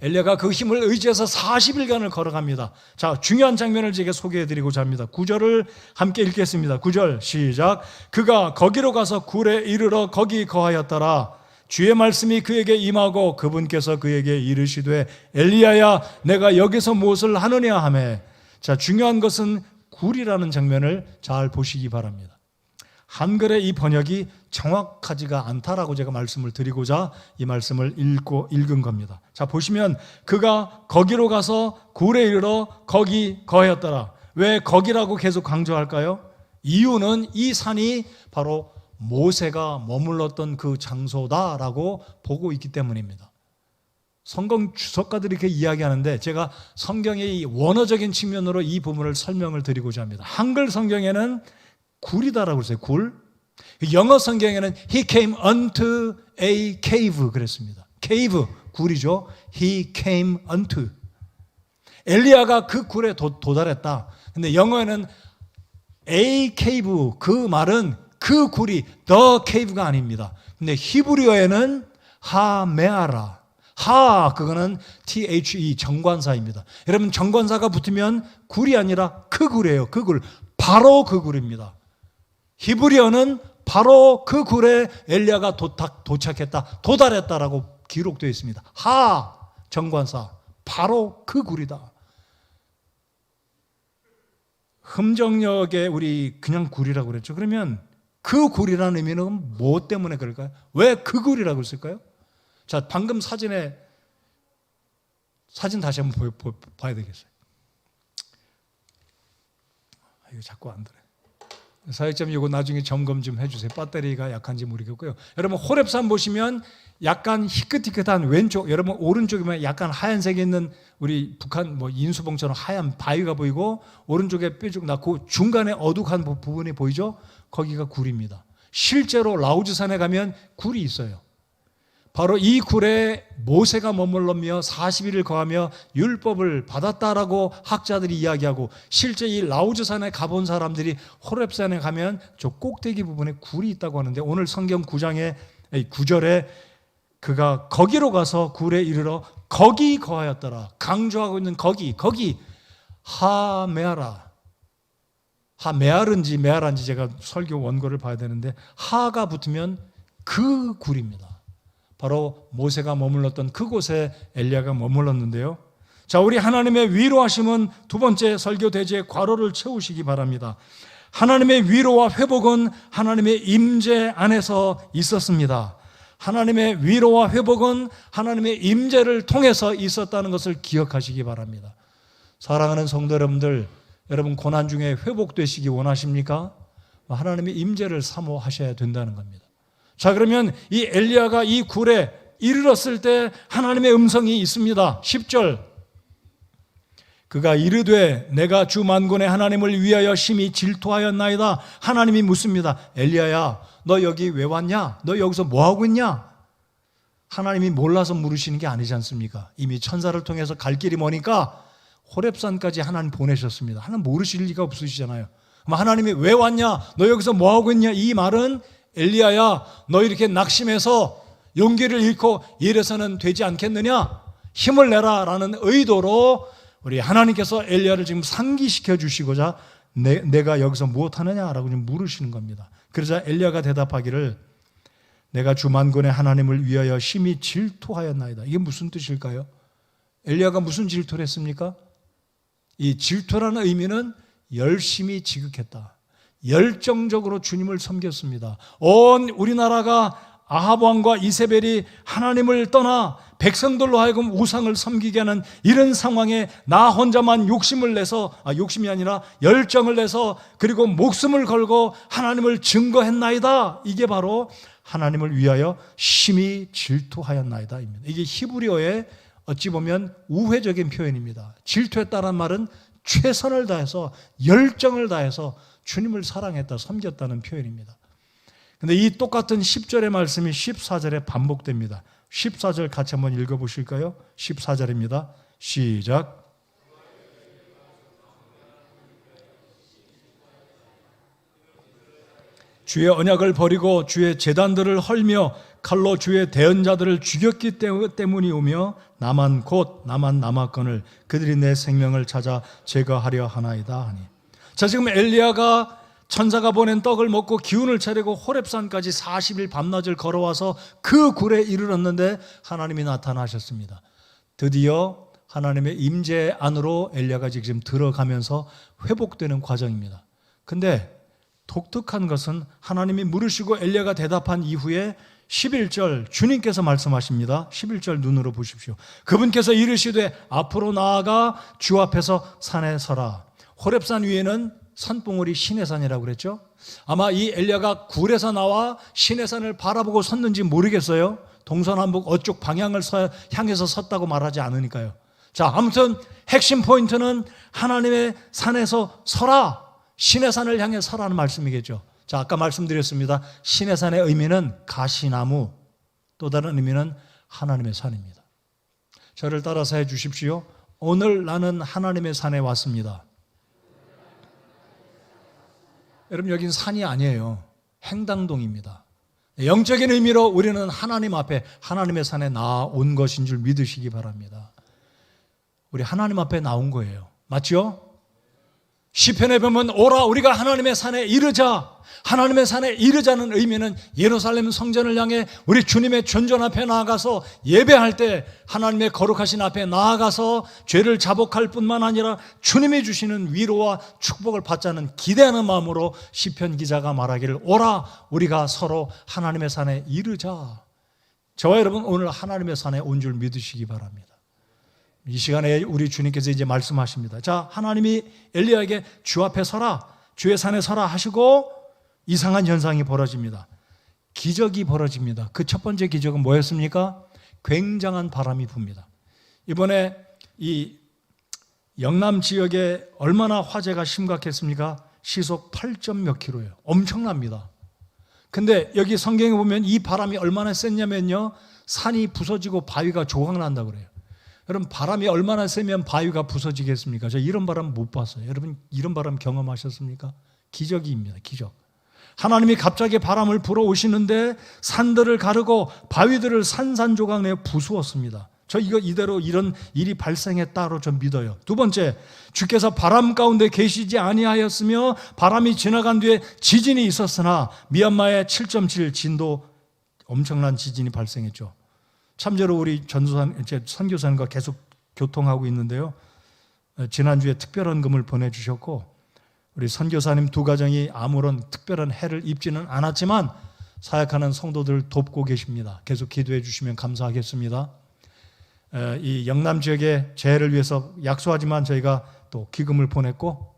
엘리야가 그 힘을 의지해서 40일간을 걸어갑니다. 자, 중요한 장면을 제가 소개해드리고자 합니다. 9절을 함께 읽겠습니다. 9절 시작. 그가 거기로 가서 굴에 이르러 거기 거하였더라. 주의 말씀이 그에게 임하고 그분께서 그에게 이르시되 엘리야야 내가 여기서 무엇을 하느냐 하매. 자, 중요한 것은 굴이라는 장면을 잘 보시기 바랍니다. 한글의 이 번역이 정확하지가 않다라고 제가 말씀을 드리고자 이 말씀을 읽은 겁니다. 자, 보시면 그가 거기로 가서 굴에 이르러 거기 거하였더라. 왜 거기라고 계속 강조할까요? 이유는 이 산이 바로 모세가 머물렀던 그 장소다라고 보고 있기 때문입니다. 성경 주석가들이 이렇게 이야기하는데 제가 성경의 원어적인 측면으로 이 부분을 설명을 드리고자 합니다. 한글 성경에는 굴이다라고 했어요. 굴. 영어 성경에는 He came unto a cave 그랬습니다. cave, 굴이죠. He came unto. 엘리야가 그 굴에 도달했다. 근데 영어에는 a cave, 그 말은 그 굴이 the cave가 아닙니다. 근데 히브리어에는 하메아라. 하, 그거는 THE, 정관사입니다. 여러분, 정관사가 붙으면 굴이 아니라 그 굴이에요. 그 굴. 바로 그 굴입니다. 히브리어는 바로 그 굴에 엘리야가 도착했다, 도달했다라고 기록되어 있습니다. 하, 정관사, 바로 그 굴이다. 흠정역에 우리 그냥 굴이라고 그랬죠. 그러면 그 굴이라는 의미는 뭐 때문에 그럴까요? 왜 그 굴이라고 했을까요? 자, 방금 사진 다시 한번 봐야 되겠어요. 이거 자꾸 안 들어요. 사역자님 이거 나중에 점검 좀 해주세요. 배터리가 약한지 모르겠고요. 여러분 호렙산 보시면 약간 희끗희끗한 왼쪽, 여러분 오른쪽이면 약간 하얀색이 있는 우리 북한 뭐 인수봉처럼 하얀 바위가 보이고 오른쪽에 뾰족 났고 중간에 어둑한 부분이 보이죠? 거기가 굴입니다. 실제로 라우즈산에 가면 굴이 있어요. 바로 이 굴에 모세가 머물렀며 40일을 거하며 율법을 받았다라고 학자들이 이야기하고, 실제 이 라우즈산에 가본 사람들이 호렙산에 가면 저 꼭대기 부분에 굴이 있다고 하는데, 오늘 성경 9장의 9절에 그가 거기로 가서 굴에 이르러 거기 거하였더라. 강조하고 있는 거기 하메아라. 하메아른지 메아란지 제가 설교 원고를 봐야 되는데, 하가 붙으면 그 굴입니다. 바로 모세가 머물렀던 그곳에 엘리야가 머물렀는데요. 자, 우리 하나님의 위로하심은 두 번째 설교 대지의 괄호를 채우시기 바랍니다. 하나님의 위로와 회복은 하나님의 임재 안에서 있었습니다. 하나님의 위로와 회복은 하나님의 임재를 통해서 있었다는 것을 기억하시기 바랍니다. 사랑하는 성도 여러분들, 여러분 고난 중에 회복되시기 원하십니까? 하나님의 임재를 사모하셔야 된다는 겁니다. 자, 그러면 이 엘리야가 이 굴에 이르렀을 때 하나님의 음성이 있습니다. 10절. 그가 이르되 내가 주 만군의 하나님을 위하여 심히 질투하였나이다. 하나님이 묻습니다. 엘리야야, 너 여기 왜 왔냐? 너 여기서 뭐 하고 있냐? 하나님이 몰라서 물으시는 게 아니지 않습니까? 이미 천사를 통해서 갈 길이 머니까 호렙산까지 하나님 보내셨습니다. 하나님 모르실 리가 없으시잖아요. 그럼 하나님이 왜 왔냐? 너 여기서 뭐 하고 있냐? 이 말은 엘리야야, 너 이렇게 낙심해서 용기를 잃고 이래서는 되지 않겠느냐? 힘을 내라 라는 의도로 우리 하나님께서 엘리야를 지금 상기시켜 주시고자 내가 여기서 무엇하느냐라고 좀 물으시는 겁니다. 그러자 엘리야가 대답하기를 내가 주 만군의 하나님을 위하여 심히 질투하였나이다. 이게 무슨 뜻일까요? 엘리야가 무슨 질투를 했습니까? 이 질투라는 의미는 열심히 지극했다. 열정적으로 주님을 섬겼습니다. 온 우리나라가 아합 왕과 이세벨이 하나님을 떠나 백성들로 하여금 우상을 섬기게 하는 이런 상황에 나 혼자만 욕심을 내서, 욕심이 아니라 열정을 내서, 그리고 목숨을 걸고 하나님을 증거했나이다. 이게 바로 하나님을 위하여 심히 질투하였나이다 입니다. 이게 히브리어의 어찌 보면 우회적인 표현입니다. 질투했다는 말은 최선을 다해서, 열정을 다해서 주님을 사랑했다, 섬겼다는 표현입니다. 근데 이 똑같은 10절의 말씀이 14절에 반복됩니다. 14절 같이 한번 읽어보실까요? 14절입니다. 시작. 주의 언약을 버리고 주의 제단들을 헐며 칼로 주의 대언자들을 죽였기 때문이오며 나만 곧 나만 남았거늘 그들이 내 생명을 찾아 제거하려 하나이다 하니. 자, 지금 엘리야가 천사가 보낸 떡을 먹고 기운을 차리고 호렙산까지 40일 밤낮을 걸어와서 그 굴에 이르렀는데 하나님이 나타나셨습니다. 드디어 하나님의 임재 안으로 엘리야가 지금 들어가면서 회복되는 과정입니다. 근데 독특한 것은 하나님이 물으시고 엘리야가 대답한 이후에 11절 주님께서 말씀하십니다. 11절 눈으로 보십시오. 그분께서 이르시되 앞으로 나아가 주 앞에서 산에 서라. 호렙산 위에는 산봉우리 시내산이라고 그랬죠. 아마 이 엘리야가 굴에서 나와 시내산을 바라보고 섰는지 모르겠어요. 동서남북 어쪽 방향을 향해서 섰다고 말하지 않으니까요. 자, 아무튼 핵심 포인트는 하나님의 산에서 서라, 시내산을 향해 서라는 말씀이겠죠. 자, 아까 말씀드렸습니다. 시내산의 의미는 가시나무, 또 다른 의미는 하나님의 산입니다. 저를 따라서 해 주십시오. 오늘 나는 하나님의 산에 왔습니다. 여러분, 여긴 산이 아니에요. 행당동입니다. 영적인 의미로 우리는 하나님 앞에, 하나님의 산에 나온 것인 줄 믿으시기 바랍니다. 우리 하나님 앞에 나온 거예요. 맞죠? 시편에 보면 오라 우리가 하나님의 산에 이르자. 하나님의 산에 이르자는 의미는 예루살렘 성전을 향해 우리 주님의 존전 앞에 나아가서 예배할 때 하나님의 거룩하신 앞에 나아가서 죄를 자복할 뿐만 아니라 주님이 주시는 위로와 축복을 받자는 기대하는 마음으로 시편 기자가 말하기를 오라 우리가 서로 하나님의 산에 이르자. 저와 여러분 오늘 하나님의 산에 온 줄 믿으시기 바랍니다. 이 시간에 우리 주님께서 이제 말씀하십니다. 자, 하나님이 엘리야에게 주 앞에 서라, 주의 산에 서라 하시고 이상한 현상이 벌어집니다. 기적이 벌어집니다. 그 첫 번째 기적은 뭐였습니까? 굉장한 바람이 붑니다. 이번에 이 영남 지역에 얼마나 화재가 심각했습니까? 시속 8점 몇 킬로예요. 엄청납니다. 근데 여기 성경에 보면 이 바람이 얼마나 셌냐면요, 산이 부서지고 바위가 조각난다고 그래요. 여러분, 바람이 얼마나 세면 바위가 부서지겠습니까? 저 이런 바람 못 봤어요. 여러분, 이런 바람 경험하셨습니까? 기적입니다. 기적. 하나님이 갑자기 바람을 불어오시는데 산들을 가르고 바위들을 산산조각내어 부수었습니다. 저 이거 이대로 이런 일이 발생했다로 좀 믿어요. 두 번째, 주께서 바람 가운데 계시지 아니하였으며 바람이 지나간 뒤에 지진이 있었으나 미얀마의 7.7 진도 엄청난 지진이 발생했죠. 참고로 우리 선교사님과 계속 교통하고 있는데요. 지난주에 특별한 금을 보내주셨고 우리 선교사님 두 가정이 아무런 특별한 해를 입지는 않았지만 사역하는 성도들 돕고 계십니다. 계속 기도해 주시면 감사하겠습니다. 이 영남 지역의 재해를 위해서 약소하지만 저희가 또 기금을 보냈고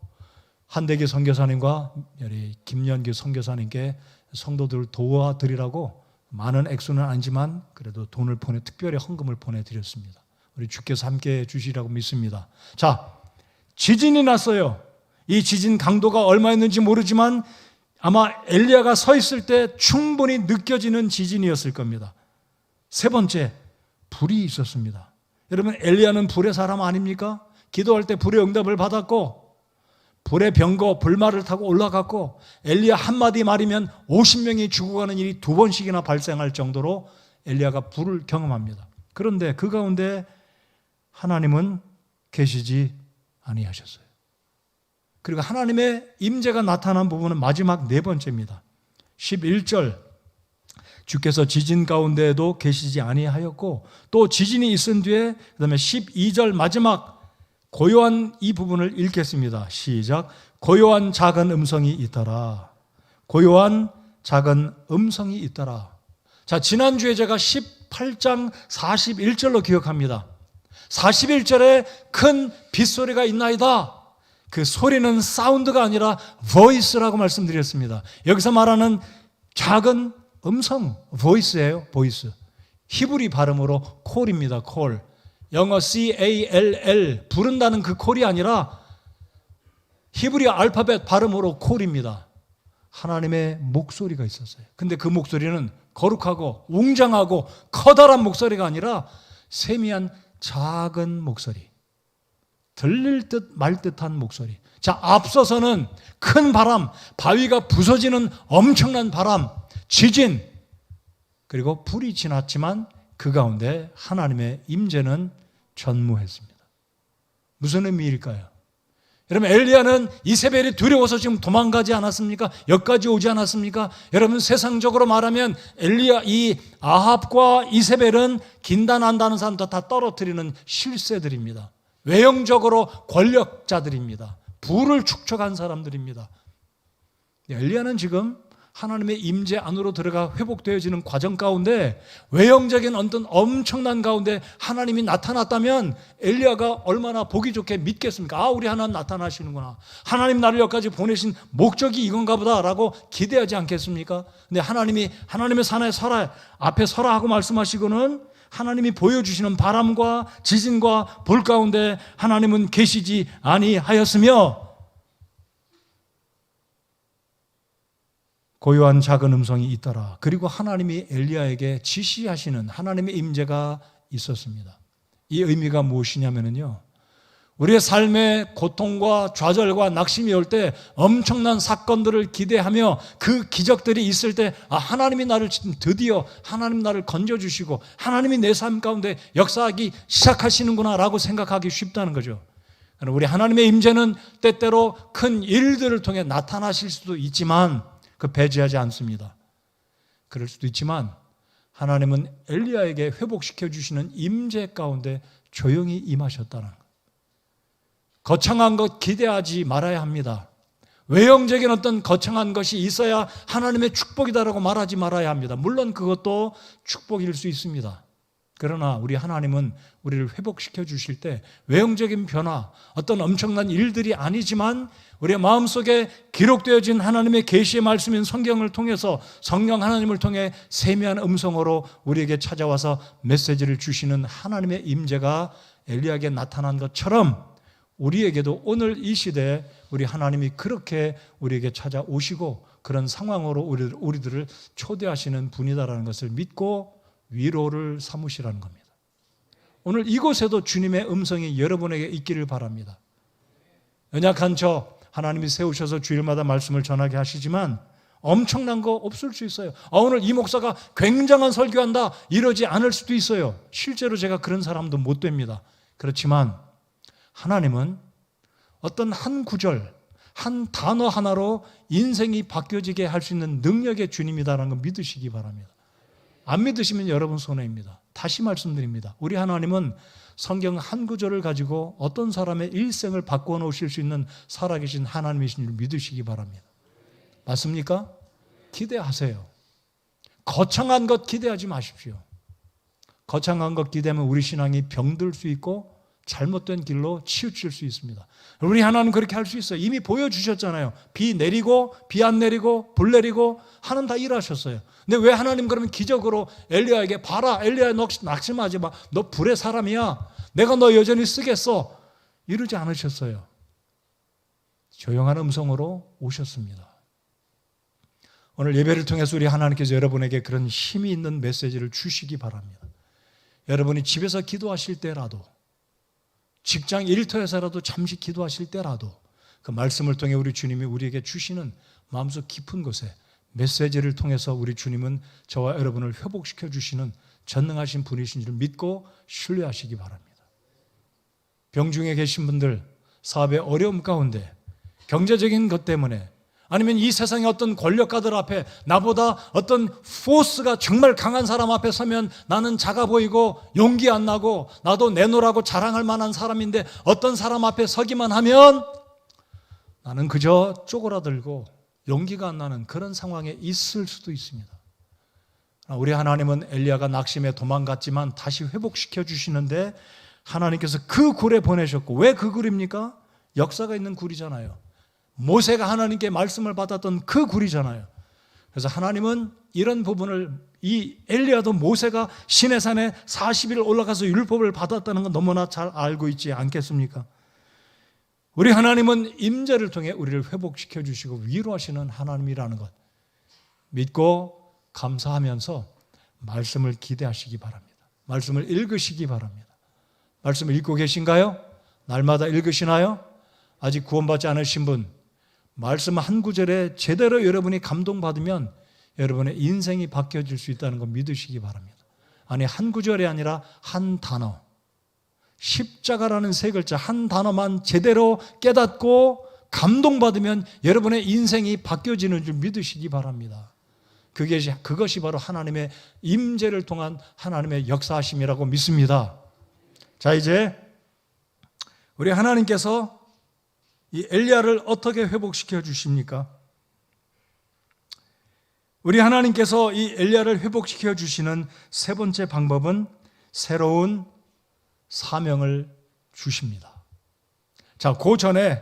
한대기 선교사님과 김연기 선교사님께 성도들을 도와드리라고 많은 액수는 아니지만 그래도 돈을 특별히 헌금을 보내드렸습니다. 우리 주께서 함께해 주시라고 믿습니다. 자, 지진이 났어요. 이 지진 강도가 얼마였는지 모르지만 아마 엘리야가 서 있을 때 충분히 느껴지는 지진이었을 겁니다. 세 번째, 불이 있었습니다. 여러분, 엘리야는 불의 사람 아닙니까? 기도할 때 불의 응답을 받았고 불의 병거, 불말을 타고 올라갔고 엘리야 한마디 말이면 50명이 죽어가는 일이 두 번씩이나 발생할 정도로 엘리야가 불을 경험합니다. 그런데 그 가운데 하나님은 계시지 아니하셨어요. 그리고 하나님의 임재가 나타난 부분은 마지막 네 번째입니다. 11절 주께서 지진 가운데에도 계시지 아니하였고 또 지진이 있은 뒤에 그다음에 12절 마지막 고요한 이 부분을 읽겠습니다. 시작. 고요한 작은 음성이 있더라. 고요한 작은 음성이 있더라. 자, 지난주에 제가 18장 41절로 기억합니다. 41절에 큰 빗소리가 있나이다. 그 소리는 사운드가 아니라 voice라고 말씀드렸습니다. 여기서 말하는 작은 음성, voice예요. voice. 히브리 발음으로 call입니다. call. 영어 call, 부른다는 그 call이 아니라 히브리 알파벳 발음으로 call입니다. 하나님의 목소리가 있었어요. 근데 그 목소리는 거룩하고 웅장하고 커다란 목소리가 아니라 세미한 작은 목소리. 들릴 듯 말 듯한 목소리. 자, 앞서서는 큰 바람, 바위가 부서지는 엄청난 바람, 지진, 그리고 불이 지났지만 그 가운데 하나님의 임재는 전무했습니다. 무슨 의미일까요? 여러분, 엘리야는 이세벨이 두려워서 지금 도망가지 않았습니까? 여기까지 오지 않았습니까? 여러분, 세상적으로 말하면 엘리야, 이 아합과 이세벨은 긴단한다는 사람도 다 떨어뜨리는 실세들입니다. 외형적으로 권력자들입니다. 부를 축적한 사람들입니다. 엘리야는 지금 하나님의 임재 안으로 들어가 회복되어지는 과정 가운데 외형적인 어떤 엄청난 가운데 하나님이 나타났다면 엘리야가 얼마나 보기 좋게 믿겠습니까? 아, 우리 하나님 나타나시는구나. 하나님 나를 여기까지 보내신 목적이 이건가 보다라고 기대하지 않겠습니까? 근데 하나님이 하나님의 산에 서라, 앞에 서라 하고 말씀하시고는 하나님이 보여주시는 바람과 지진과 불 가운데 하나님은 계시지 아니하였으며 고요한 작은 음성이 있더라. 그리고 하나님이 엘리야에게 지시하시는 하나님의 임재가 있었습니다. 이 의미가 무엇이냐면요, 우리의 삶에 고통과 좌절과 낙심이 올 때 엄청난 사건들을 기대하며 그 기적들이 있을 때 하나님이 나를 드디어 하나님 나를 건져주시고 하나님이 내 삶 가운데 역사하기 시작하시는구나 라고 생각하기 쉽다는 거죠. 우리 하나님의 임재는 때때로 큰 일들을 통해 나타나실 수도 있지만 그 배제하지 않습니다. 그럴 수도 있지만 하나님은 엘리야에게 회복시켜 주시는 임재 가운데 조용히 임하셨다는 것. 거창한 것 기대하지 말아야 합니다. 외형적인 어떤 거창한 것이 있어야 하나님의 축복이다라고 말하지 말아야 합니다. 물론 그것도 축복일 수 있습니다. 그러나 우리 하나님은 우리를 회복시켜 주실 때 외형적인 변화, 어떤 엄청난 일들이 아니지만 우리의 마음속에 기록되어진 하나님의 계시의 말씀인 성경을 통해서 성령 하나님을 통해 세미한 음성으로 우리에게 찾아와서 메시지를 주시는 하나님의 임재가 엘리야에게 나타난 것처럼 우리에게도 오늘 이 시대에 우리 하나님이 그렇게 우리에게 찾아오시고 그런 상황으로 우리들을 초대하시는 분이다라는 것을 믿고 위로를 삼으시라는 겁니다. 오늘 이곳에도 주님의 음성이 여러분에게 있기를 바랍니다. 연약한 저 하나님이 세우셔서 주일마다 말씀을 전하게 하시지만 엄청난 거 없을 수 있어요. 오늘 이 목사가 굉장한 설교한다 이러지 않을 수도 있어요. 실제로 제가 그런 사람도 못 됩니다. 그렇지만 하나님은 어떤 한 구절, 한 단어 하나로 인생이 바뀌어지게 할 수 있는 능력의 주님이다라는 걸 믿으시기 바랍니다. 안 믿으시면 여러분 손해입니다. 다시 말씀드립니다. 우리 하나님은 성경 한 구절을 가지고 어떤 사람의 일생을 바꿔 놓으실 수 있는 살아계신 하나님이신 줄 믿으시기 바랍니다. 맞습니까? 기대하세요. 거창한 것 기대하지 마십시오. 거창한 것 기대하면 우리 신앙이 병들 수 있고 잘못된 길로 치우칠 수 있습니다. 우리 하나님 그렇게 할 수 있어요. 이미 보여주셨잖아요. 비 내리고 비 안 내리고 불 내리고 하나님 다 일하셨어요. 근데 왜 하나님 그러면 기적으로 엘리야에게 봐라, 엘리야 너 낙심하지 마, 너 불의 사람이야, 내가 너 여전히 쓰겠어 이러지 않으셨어요. 조용한 음성으로 오셨습니다. 오늘 예배를 통해서 우리 하나님께서 여러분에게 그런 힘이 있는 메시지를 주시기 바랍니다. 여러분이 집에서 기도하실 때라도, 직장 일터에서라도 잠시 기도하실 때라도 그 말씀을 통해 우리 주님이 우리에게 주시는 마음속 깊은 곳에 메시지를 통해서 우리 주님은 저와 여러분을 회복시켜 주시는 전능하신 분이신 줄 믿고 신뢰하시기 바랍니다. 병중에 계신 분들, 사업의 어려움 가운데, 경제적인 것 때문에, 아니면 이 세상의 어떤 권력가들 앞에, 나보다 어떤 포스가 정말 강한 사람 앞에 서면 나는 작아 보이고 용기 안 나고 나도 내놓으라고 자랑할 만한 사람인데, 어떤 사람 앞에 서기만 하면 나는 그저 쪼그라들고 용기가 안 나는 그런 상황에 있을 수도 있습니다. 우리 하나님은 엘리야가 낙심해 도망갔지만 다시 회복시켜 주시는데, 하나님께서 그 굴에 보내셨고, 왜 그 굴입니까? 역사가 있는 굴이잖아요. 모세가 하나님께 말씀을 받았던 그 굴이잖아요. 그래서 하나님은 이런 부분을, 이 엘리야도 모세가 시내산에 40일 올라가서 율법을 받았다는 건 너무나 잘 알고 있지 않겠습니까? 우리 하나님은 임재를 통해 우리를 회복시켜 주시고 위로하시는 하나님이라는 것 믿고 감사하면서 말씀을 기대하시기 바랍니다. 말씀을 읽으시기 바랍니다. 말씀을 읽고 계신가요? 날마다 읽으시나요? 아직 구원받지 않으신 분, 말씀 한 구절에 제대로 여러분이 감동받으면 여러분의 인생이 바뀌어질 수 있다는 거 믿으시기 바랍니다. 아니, 한 구절이 아니라 한 단어, 십자가라는 세 글자 한 단어만 제대로 깨닫고 감동받으면 여러분의 인생이 바뀌어지는 줄 믿으시기 바랍니다. 그것이 바로 하나님의 임재를 통한 하나님의 역사하심이라고 믿습니다. 자, 이제 우리 하나님께서 이 엘리야를 어떻게 회복시켜 주십니까? 우리 하나님께서 이 엘리야를 회복시켜 주시는 세 번째 방법은 새로운 사명을 주십니다. 자, 그 전에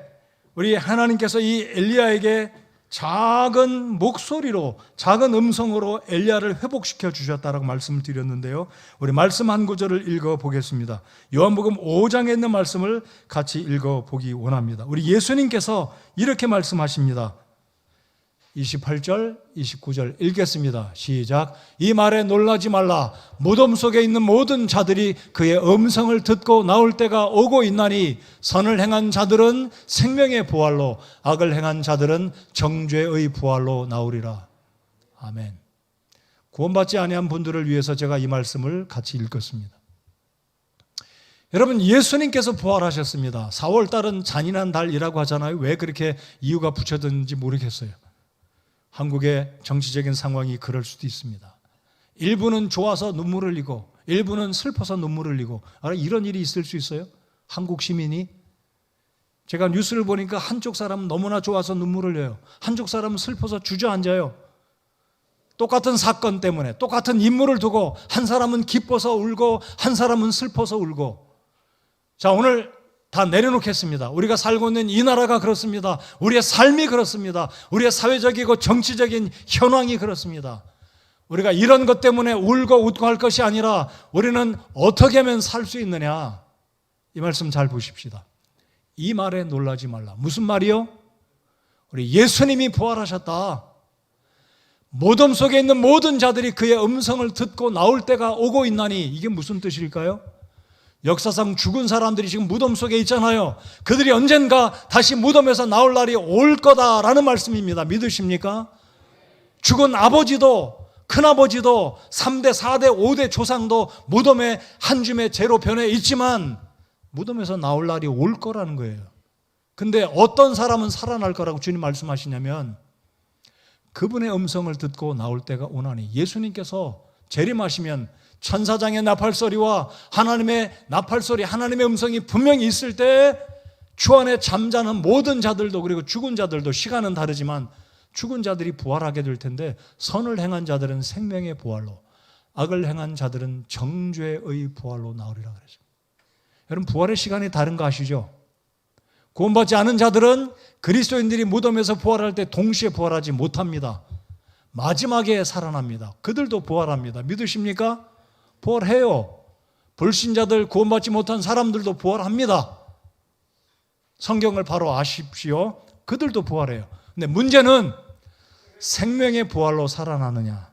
우리 하나님께서 이 엘리야에게 작은 목소리로, 작은 음성으로 엘리야를 회복시켜 주셨다라고 말씀을 드렸는데요. 우리 말씀 한 구절을 읽어보겠습니다. 요한복음 5장에 있는 말씀을 같이 읽어보기 원합니다. 우리 예수님께서 이렇게 말씀하십니다. 28절, 29절 읽겠습니다. 시작. 이 말에 놀라지 말라. 무덤 속에 있는 모든 자들이 그의 음성을 듣고 나올 때가 오고 있나니, 선을 행한 자들은 생명의 부활로, 악을 행한 자들은 정죄의 부활로 나오리라. 아멘. 구원받지 아니한 분들을 위해서 제가 이 말씀을 같이 읽었습니다. 여러분, 예수님께서 부활하셨습니다. 4월 달은 잔인한 달이라고 하잖아요. 왜 그렇게 이유가 붙여졌는지 모르겠어요. 한국의 정치적인 상황이 그럴 수도 있습니다. 일부는 좋아서 눈물을 흘리고 일부는 슬퍼서 눈물을 흘리고, 이런 일이 있을 수 있어요? 한국 시민이? 제가 뉴스를 보니까 한쪽 사람은 너무나 좋아서 눈물을 흘려요. 한쪽 사람은 슬퍼서 주저앉아요. 똑같은 사건 때문에 똑같은 인물을 두고 한 사람은 기뻐서 울고 한 사람은 슬퍼서 울고. 자, 오늘 다 내려놓겠습니다. 우리가 살고 있는 이 나라가 그렇습니다. 우리의 삶이 그렇습니다. 우리의 사회적이고 정치적인 현황이 그렇습니다. 우리가 이런 것 때문에 울고 웃고 할 것이 아니라 우리는 어떻게 하면 살 수 있느냐, 이 말씀 잘 보십시다. 이 말에 놀라지 말라. 무슨 말이요? 우리 예수님이 부활하셨다. 무덤 속에 있는 모든 자들이 그의 음성을 듣고 나올 때가 오고 있나니, 이게 무슨 뜻일까요? 역사상 죽은 사람들이 지금 무덤 속에 있잖아요. 그들이 언젠가 다시 무덤에서 나올 날이 올 거다라는 말씀입니다. 믿으십니까? 죽은 아버지도, 큰아버지도, 3대, 4대, 5대 조상도 무덤에 한 줌의 재로 변해 있지만 무덤에서 나올 날이 올 거라는 거예요. 근데 어떤 사람은 살아날 거라고 주님 말씀하시냐면, 그분의 음성을 듣고 나올 때가 오나니, 예수님께서 재림하시면 천사장의 나팔소리와 하나님의 나팔소리, 하나님의 음성이 분명히 있을 때 주 안에 잠자는 모든 자들도, 그리고 죽은 자들도, 시간은 다르지만 죽은 자들이 부활하게 될 텐데, 선을 행한 자들은 생명의 부활로, 악을 행한 자들은 정죄의 부활로 나오리라 그랬습니다. 여러분, 부활의 시간이 다른 거 아시죠? 구원받지 않은 자들은 그리스도인들이 무덤에서 부활할 때 동시에 부활하지 못합니다. 마지막에 살아납니다. 그들도 부활합니다. 믿으십니까? 부활해요. 불신자들, 구원받지 못한 사람들도 부활합니다. 성경을 바로 아십시오. 그들도 부활해요. 근데 문제는 생명의 부활로 살아나느냐,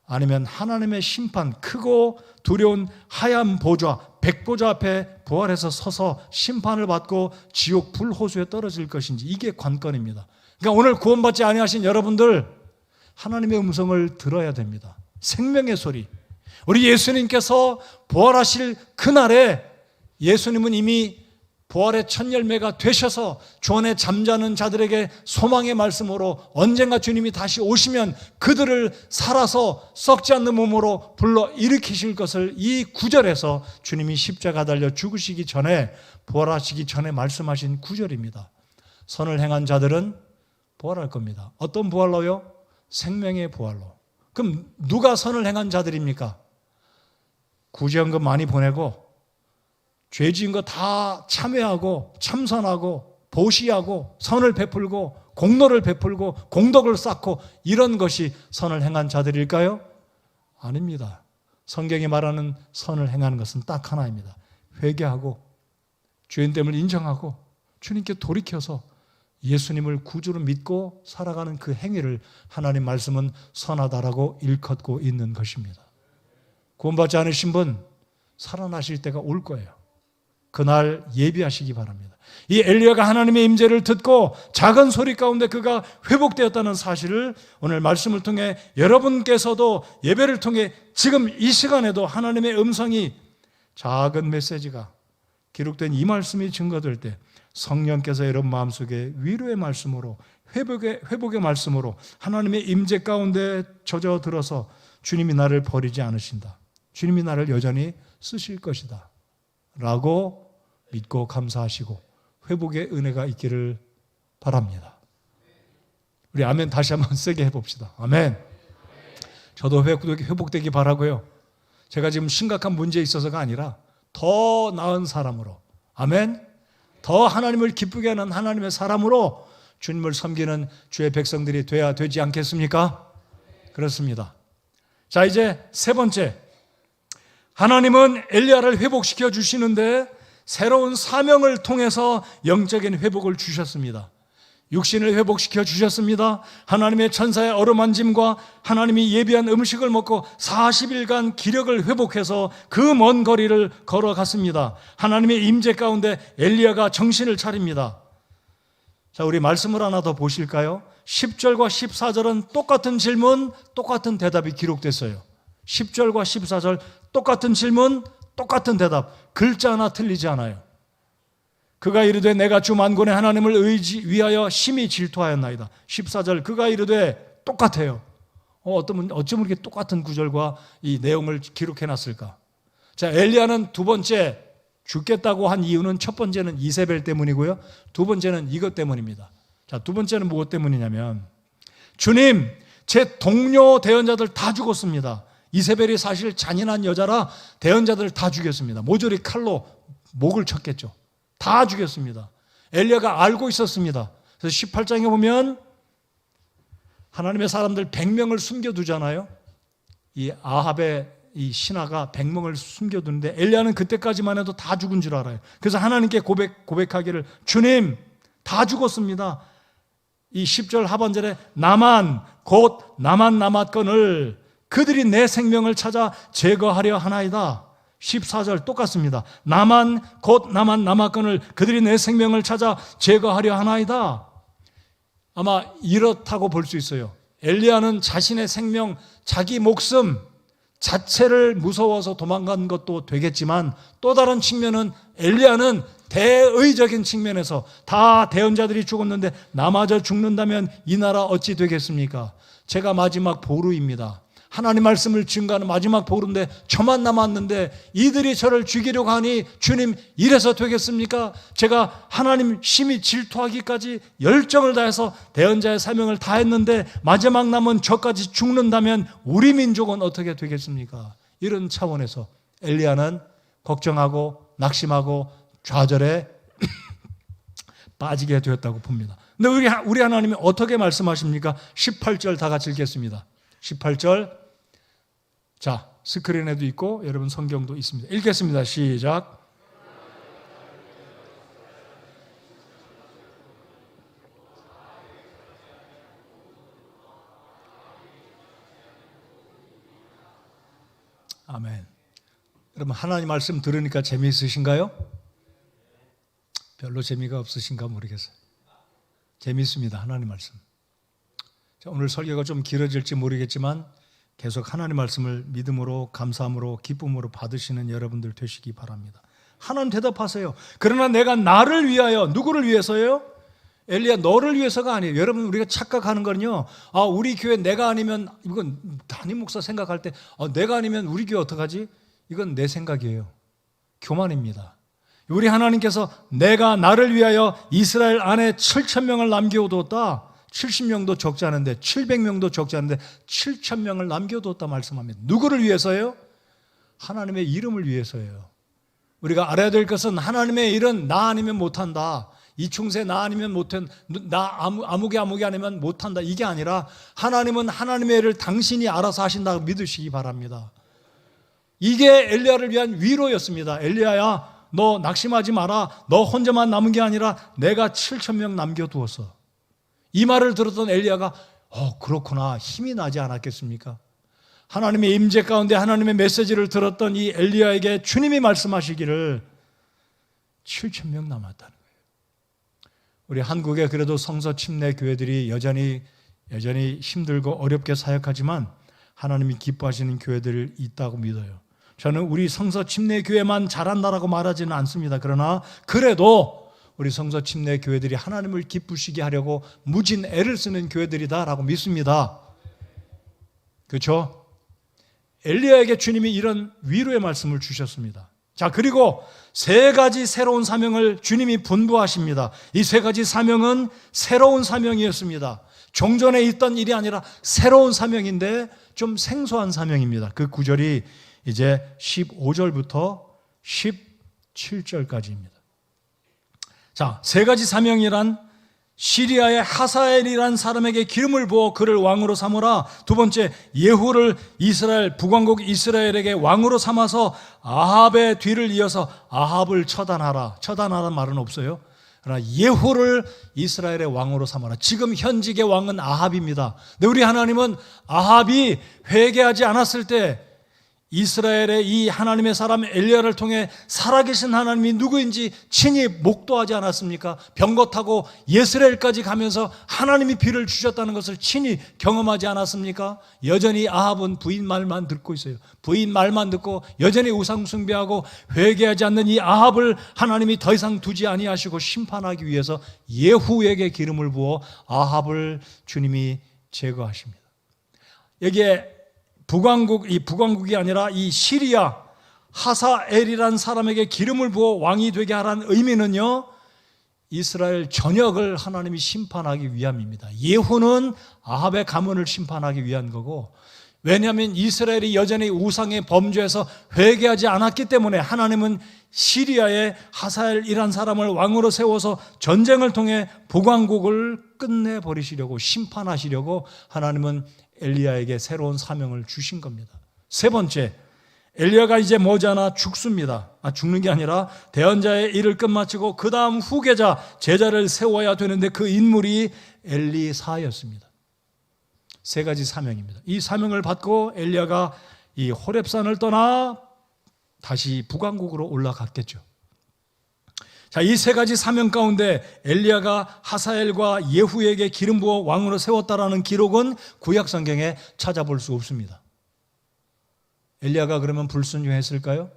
아니면 하나님의 심판, 크고 두려운 하얀 보좌, 백보좌 앞에 부활해서 서서 심판을 받고 지옥 불호수에 떨어질 것인지, 이게 관건입니다. 그러니까 오늘 구원받지 아니하신 여러분들, 하나님의 음성을 들어야 됩니다. 생명의 소리. 우리 예수님께서 부활하실 그날에 예수님은 이미 부활의 첫 열매가 되셔서 주 안에 잠자는 자들에게 소망의 말씀으로 언젠가 주님이 다시 오시면 그들을 살아서 썩지 않는 몸으로 불러 일으키실 것을 이 구절에서 주님이 십자가 달려 죽으시기 전에, 부활하시기 전에 말씀하신 구절입니다. 선을 행한 자들은 부활할 겁니다. 어떤 부활로요? 생명의 부활로. 그럼 누가 선을 행한 자들입니까? 구제연금 많이 보내고 죄 지은 거 다 참회하고 참선하고 보시하고 선을 베풀고 공로를 베풀고 공덕을 쌓고 이런 것이 선을 행한 자들일까요? 아닙니다. 성경이 말하는 선을 행하는 것은 딱 하나입니다. 회개하고 죄인됨을 인정하고 주님께 돌이켜서 예수님을 구주로 믿고 살아가는 그 행위를 하나님 말씀은 선하다라고 일컫고 있는 것입니다. 구원받지 않으신 분 살아나실 때가 올 거예요. 그날 예비하시기 바랍니다. 이 엘리야가 하나님의 임재를 듣고 작은 소리 가운데 그가 회복되었다는 사실을 오늘 말씀을 통해 여러분께서도 예배를 통해 지금 이 시간에도 하나님의 음성이 작은 메시지가 기록된 이 말씀이 증거될 때 성령께서 여러분 마음속에 위로의 말씀으로 회복의 말씀으로 하나님의 임재 가운데 젖어들어서 주님이 나를 버리지 않으신다. 주님이 나를 여전히 쓰실 것이다. 라고 믿고 감사하시고 회복의 은혜가 있기를 바랍니다. 우리 아멘 다시 한번 세게 해봅시다. 아멘. 저도 회복되기 바라고요. 제가 지금 심각한 문제에 있어서가 아니라 더 나은 사람으로, 아멘, 더 하나님을 기쁘게 하는 하나님의 사람으로 주님을 섬기는 주의 백성들이 돼야 되지 않겠습니까? 그렇습니다. 자, 이제 세 번째, 하나님은 엘리야를 회복시켜 주시는데 새로운 사명을 통해서 영적인 회복을 주셨습니다. 육신을 회복시켜 주셨습니다. 하나님의 천사의 어루만짐과 하나님이 예비한 음식을 먹고 40일간 기력을 회복해서 그 먼 거리를 걸어갔습니다. 하나님의 임재 가운데 엘리야가 정신을 차립니다. 자, 우리 말씀을 하나 더 보실까요? 10절과 14절은 똑같은 질문, 똑같은 대답이 기록됐어요. 10절과 14절 똑같은 질문, 똑같은 대답, 글자 하나 틀리지 않아요. 그가 이르되 내가 주 만군의 하나님을 위하여 심히 질투하였나이다. 14절 그가 이르되 똑같아요. 어쩌면 이렇게 똑같은 구절과 이 내용을 기록해놨을까? 자, 엘리야는 두 번째 죽겠다고 한 이유는 첫 번째는 이세벨 때문이고요. 두 번째는 이것 때문입니다. 자, 두 번째는 무엇 때문이냐면 주님, 제 동료 대언자들 다 죽었습니다. 이세벨이 사실 잔인한 여자라 대언자들을 다 죽였습니다. 모조리 칼로 목을 쳤겠죠. 다 죽였습니다. 엘리야가 알고 있었습니다. 그래서 18장에 보면 하나님의 사람들 100명을 숨겨두잖아요. 이 아합의 이 신하가 100명을 숨겨두는데 엘리야는 그때까지만 해도 다 죽은 줄 알아요. 그래서 하나님께 고백하기를 주님 다 죽었습니다. 이 10절 하반절에 나만 곧 나만 남았거늘 그들이 내 생명을 찾아 제거하려 하나이다. 14절 똑같습니다. 나만 곧 나만 남았거늘 그들이 내 생명을 찾아 제거하려 하나이다. 아마 이렇다고 볼 수 있어요. 엘리야는 자신의 생명, 자기 목숨 자체를 무서워서 도망간 것도 되겠지만 또 다른 측면은 엘리야는 대의적인 측면에서 다 대언자들이 죽었는데 나마저 죽는다면 이 나라 어찌 되겠습니까? 제가 마지막 보루입니다. 하나님 말씀을 증거하는 마지막 보루인데 저만 남았는데 이들이 저를 죽이려고 하니 주님 이래서 되겠습니까? 제가 하나님 심히 질투하기까지 열정을 다해서 대언자의 사명을 다했는데 마지막 남은 저까지 죽는다면 우리 민족은 어떻게 되겠습니까? 이런 차원에서 엘리야는 걱정하고 낙심하고 좌절에 빠지게 되었다고 봅니다. 근데 우리 하나님이 어떻게 말씀하십니까? 18절 다 같이 읽겠습니다. 18절 자 스크린에도 있고 여러분 성경도 있습니다. 읽겠습니다. 시작. 아멘. 여러분 하나님 말씀 들으니까 재미있으신가요? 별로 재미가 없으신가 모르겠어요. 재미있습니다. 하나님 말씀. 자, 오늘 설교가 좀 길어질지 모르겠지만 계속 하나님 말씀을 믿음으로 감사함으로 기쁨으로 받으시는 여러분들 되시기 바랍니다. 하나님 대답하세요. 그러나 내가 나를 위하여, 누구를 위해서요? 엘리야, 너를 위해서가 아니에요. 여러분, 우리가 착각하는 거는요, 우리 교회 내가 아니면, 이건 담임 목사 생각할 때, 내가 아니면 우리 교회 어떡하지? 이건 내 생각이에요. 교만입니다. 우리 하나님께서 내가 나를 위하여 이스라엘 안에 7,000명을 남겨두었다. 70명도 적지 않은데, 700명도 적지 않은데 7,000명을 남겨두었다 말씀합니다. 누구를 위해서요? 하나님의 이름을 위해서예요. 우리가 알아야 될 것은 하나님의 일은 나 아니면 못한다. 이충세 나 아니면 못한, 나 아무개 아니면 못한다. 이게 아니라 하나님은 하나님의 일을 당신이 알아서 하신다고 믿으시기 바랍니다. 이게 엘리야를 위한 위로였습니다. 엘리야야, 너 낙심하지 마라. 너 혼자만 남은 게 아니라 내가 7,000명 남겨두었어. 이 말을 들었던 엘리야가 그렇구나, 힘이 나지 않았겠습니까? 하나님의 임재 가운데 하나님의 메시지를 들었던 이 엘리야에게 주님이 말씀하시기를 7,000명 남았다는 거예요. 우리 한국에 그래도 성서 침례 교회들이 여전히 힘들고 어렵게 사역하지만 하나님이 기뻐하시는 교회들이 있다고 믿어요. 저는 우리 성서 침례 교회만 잘한다라고 말하지는 않습니다. 그러나 그래도 우리 성서 침례 교회들이 하나님을 기쁘시게 하려고 무진 애를 쓰는 교회들이다라고 믿습니다. 그렇죠? 엘리야에게 주님이 이런 위로의 말씀을 주셨습니다. 자, 그리고 세 가지 새로운 사명을 주님이 분부하십니다. 이 세 가지 사명은 새로운 사명이었습니다. 종전에 있던 일이 아니라 새로운 사명인데 좀 생소한 사명입니다. 그 구절이 이제 15절부터 17절까지입니다. 자, 세 가지 사명이란 시리아의 하사엘이란 사람에게 기름을 부어 그를 왕으로 삼으라. 두 번째, 예후를 이스라엘 북왕국 이스라엘에게 왕으로 삼아서 아합의 뒤를 이어서 아합을 처단하라. 처단하라는 말은 없어요. 그러나 예후를 이스라엘의 왕으로 삼아라. 지금 현직의 왕은 아합입니다. 근데 우리 하나님은 아합이 회개하지 않았을 때 이스라엘의 이 하나님의 사람 엘리야를 통해 살아계신 하나님이 누구인지 친히 목도하지 않았습니까? 병거 타고 예스라엘까지 가면서 하나님이 비를 주셨다는 것을 친히 경험하지 않았습니까? 여전히 아합은 부인 말만 듣고 있어요. 부인 말만 듣고 여전히 우상 숭배하고 회개하지 않는 이 아합을 하나님이 더 이상 두지 아니하시고 심판하기 위해서 예후에게 기름을 부어 아합을 주님이 제거하십니다. 여기에 북왕국이 아니라 이 시리아 하사엘이란 사람에게 기름을 부어 왕이 되게 하라는 의미는요, 이스라엘 전역을 하나님이 심판하기 위함입니다. 예후는 아합의 가문을 심판하기 위한 거고, 왜냐하면 이스라엘이 여전히 우상의 범죄에서 회개하지 않았기 때문에 하나님은 시리아의 하사엘이란 사람을 왕으로 세워서 전쟁을 통해 북왕국을 끝내버리시려고, 심판하시려고 하나님은 엘리야에게 새로운 사명을 주신 겁니다. 세 번째, 엘리야가 이제 머지않아 죽습니다. 죽는 게 아니라 대언자의 일을 끝마치고 그 다음 후계자, 제자를 세워야 되는데 그 인물이 엘리사였습니다. 세 가지 사명입니다. 이 사명을 받고 엘리야가 이 호렙산을 떠나 다시 북왕국으로 올라갔겠죠. 자, 이 세 가지 사명 가운데 엘리야가 하사엘과 예후에게 기름 부어 왕으로 세웠다라는 기록은 구약 성경에 찾아볼 수 없습니다. 엘리야가 그러면 불순종했을까요?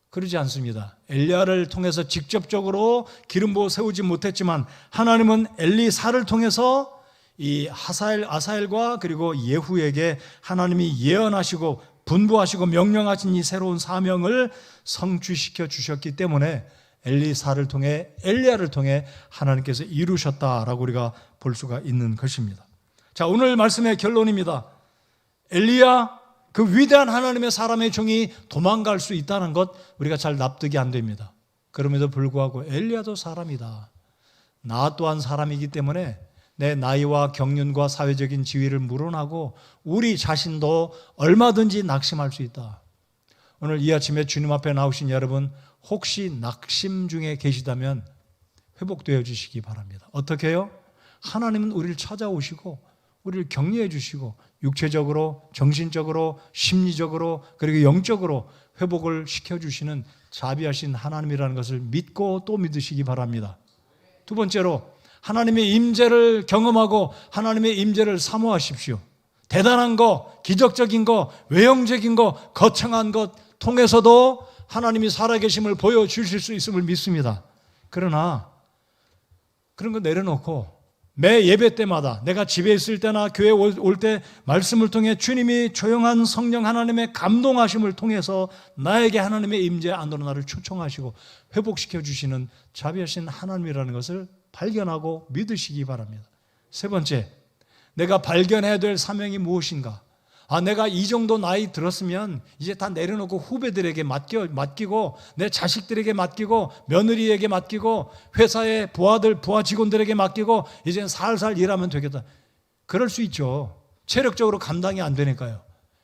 그러지 않습니다. 엘리야를 통해서 직접적으로 기름 부어 세우지 못했지만 하나님은 엘리사를 통해서 이 아사엘과 그리고 예후에게 하나님이 예언하시고 분부하시고 명령하신 이 새로운 사명을 성취시켜 주셨기 때문에 엘리사를 통해, 엘리야를 통해 하나님께서 이루셨다라고 우리가 볼 수가 있는 것입니다. 자, 오늘 말씀의 결론입니다. 엘리야, 그 위대한 하나님의 사람의 종이 도망갈 수 있다는 것 우리가 잘 납득이 안 됩니다. 그럼에도 불구하고 엘리야도 사람이다. 나 또한 사람이기 때문에 내 나이와 경륜과 사회적인 지위를 물어나고 우리 자신도 얼마든지 낙심할 수 있다. 오늘 이 아침에 주님 앞에 나오신 여러분, 혹시 낙심 중에 계시다면 회복되어 주시기 바랍니다. 어떻게 해요? 하나님은 우리를 찾아오시고 우리를 격려해 주시고 육체적으로, 정신적으로, 심리적으로, 그리고 영적으로 회복을 시켜주시는 자비하신 하나님이라는 것을 믿고 또 믿으시기 바랍니다. 두 번째로, 하나님의 임재를 경험하고 하나님의 임재를 사모하십시오. 대단한 거, 기적적인 거, 외형적인 거, 거창한 것 통해서도 하나님이 살아계심을 보여주실 수 있음을 믿습니다. 그러나 그런 거 내려놓고 매 예배 때마다 내가 집에 있을 때나 교회 올 때 말씀을 통해 주님이 조용한 성령 하나님의 감동하심을 통해서 나에게 하나님의 임재 안으로 나를 초청하시고 회복시켜 주시는 자비하신 하나님이라는 것을 발견하고 믿으시기 바랍니다. 세 번째, 내가 발견해야 될 사명이 무엇인가? 내가 이 정도 나이 들었으면 이제 다 내려놓고 후배들에게 맡기고 내 자식들에게 맡기고 며느리에게 맡기고 회사의 부하들, 부하 직원들에게 맡기고 이제는 살살 일하면 되겠다. 그럴 수 있죠. 체력적으로 감당이 안 되니까요.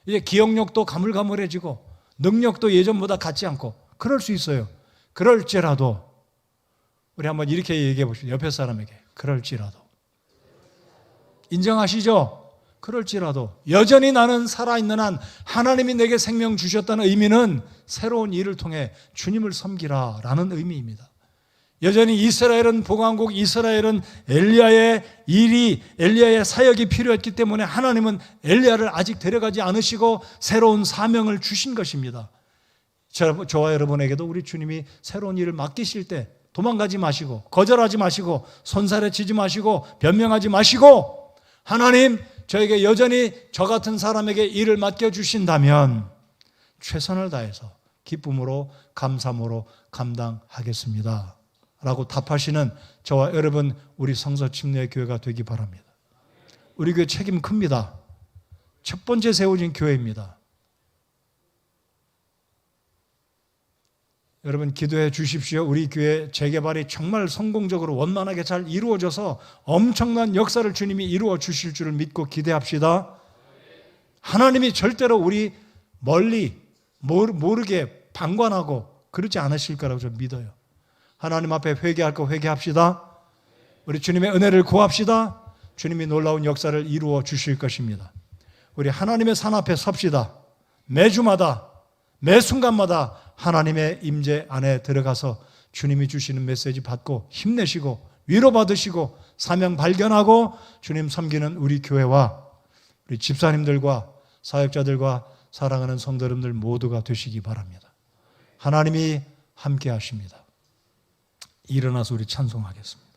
이제 기억력도 가물가물해지고 능력도 예전보다 같지 않고 그럴 수 있어요. 그럴지라도 우리 한번 이렇게 얘기해 보십시오. 옆에 사람에게. 그럴지라도. 인정하시죠? 그럴지라도 여전히 나는 살아있는 한 하나님이 내게 생명 주셨다는 의미는 새로운 일을 통해 주님을 섬기라 라는 의미입니다. 여전히 이스라엘은 보강국 이스라엘은 엘리야의 사역이 필요했기 때문에 하나님은 엘리야를 아직 데려가지 않으시고 새로운 사명을 주신 것입니다. 저와 여러분에게도 우리 주님이 새로운 일을 맡기실 때 도망가지 마시고 거절하지 마시고 손살에 치지 마시고 변명하지 마시고 하나님 저에게 여전히 저 같은 사람에게 일을 맡겨주신다면 최선을 다해서 기쁨으로 감사함으로 감당하겠습니다 라고 답하시는 저와 여러분 우리 성서침례교회가 되기 바랍니다. 우리 교회 책임 큽니다. 첫 번째 세워진 교회입니다. 여러분 기도해 주십시오. 우리 교회 재개발이 정말 성공적으로 원만하게 잘 이루어져서 엄청난 역사를 주님이 이루어 주실 줄을 믿고 기대합시다. 하나님이 절대로 우리 멀리 모르게 방관하고 그러지 않으실 거라고 좀 믿어요. 하나님 앞에 회개할 거 회개합시다. 우리 주님의 은혜를 구합시다. 주님이 놀라운 역사를 이루어 주실 것입니다. 우리 하나님의 산 앞에 섭시다. 매주마다 매 순간마다 하나님의 임재 안에 들어가서 주님이 주시는 메시지 받고 힘내시고 위로받으시고 사명 발견하고 주님 섬기는 우리 교회와 우리 집사님들과 사역자들과 사랑하는 성도 여러분들 모두가 되시기 바랍니다. 하나님이 함께 하십니다. 일어나서 우리 찬송하겠습니다.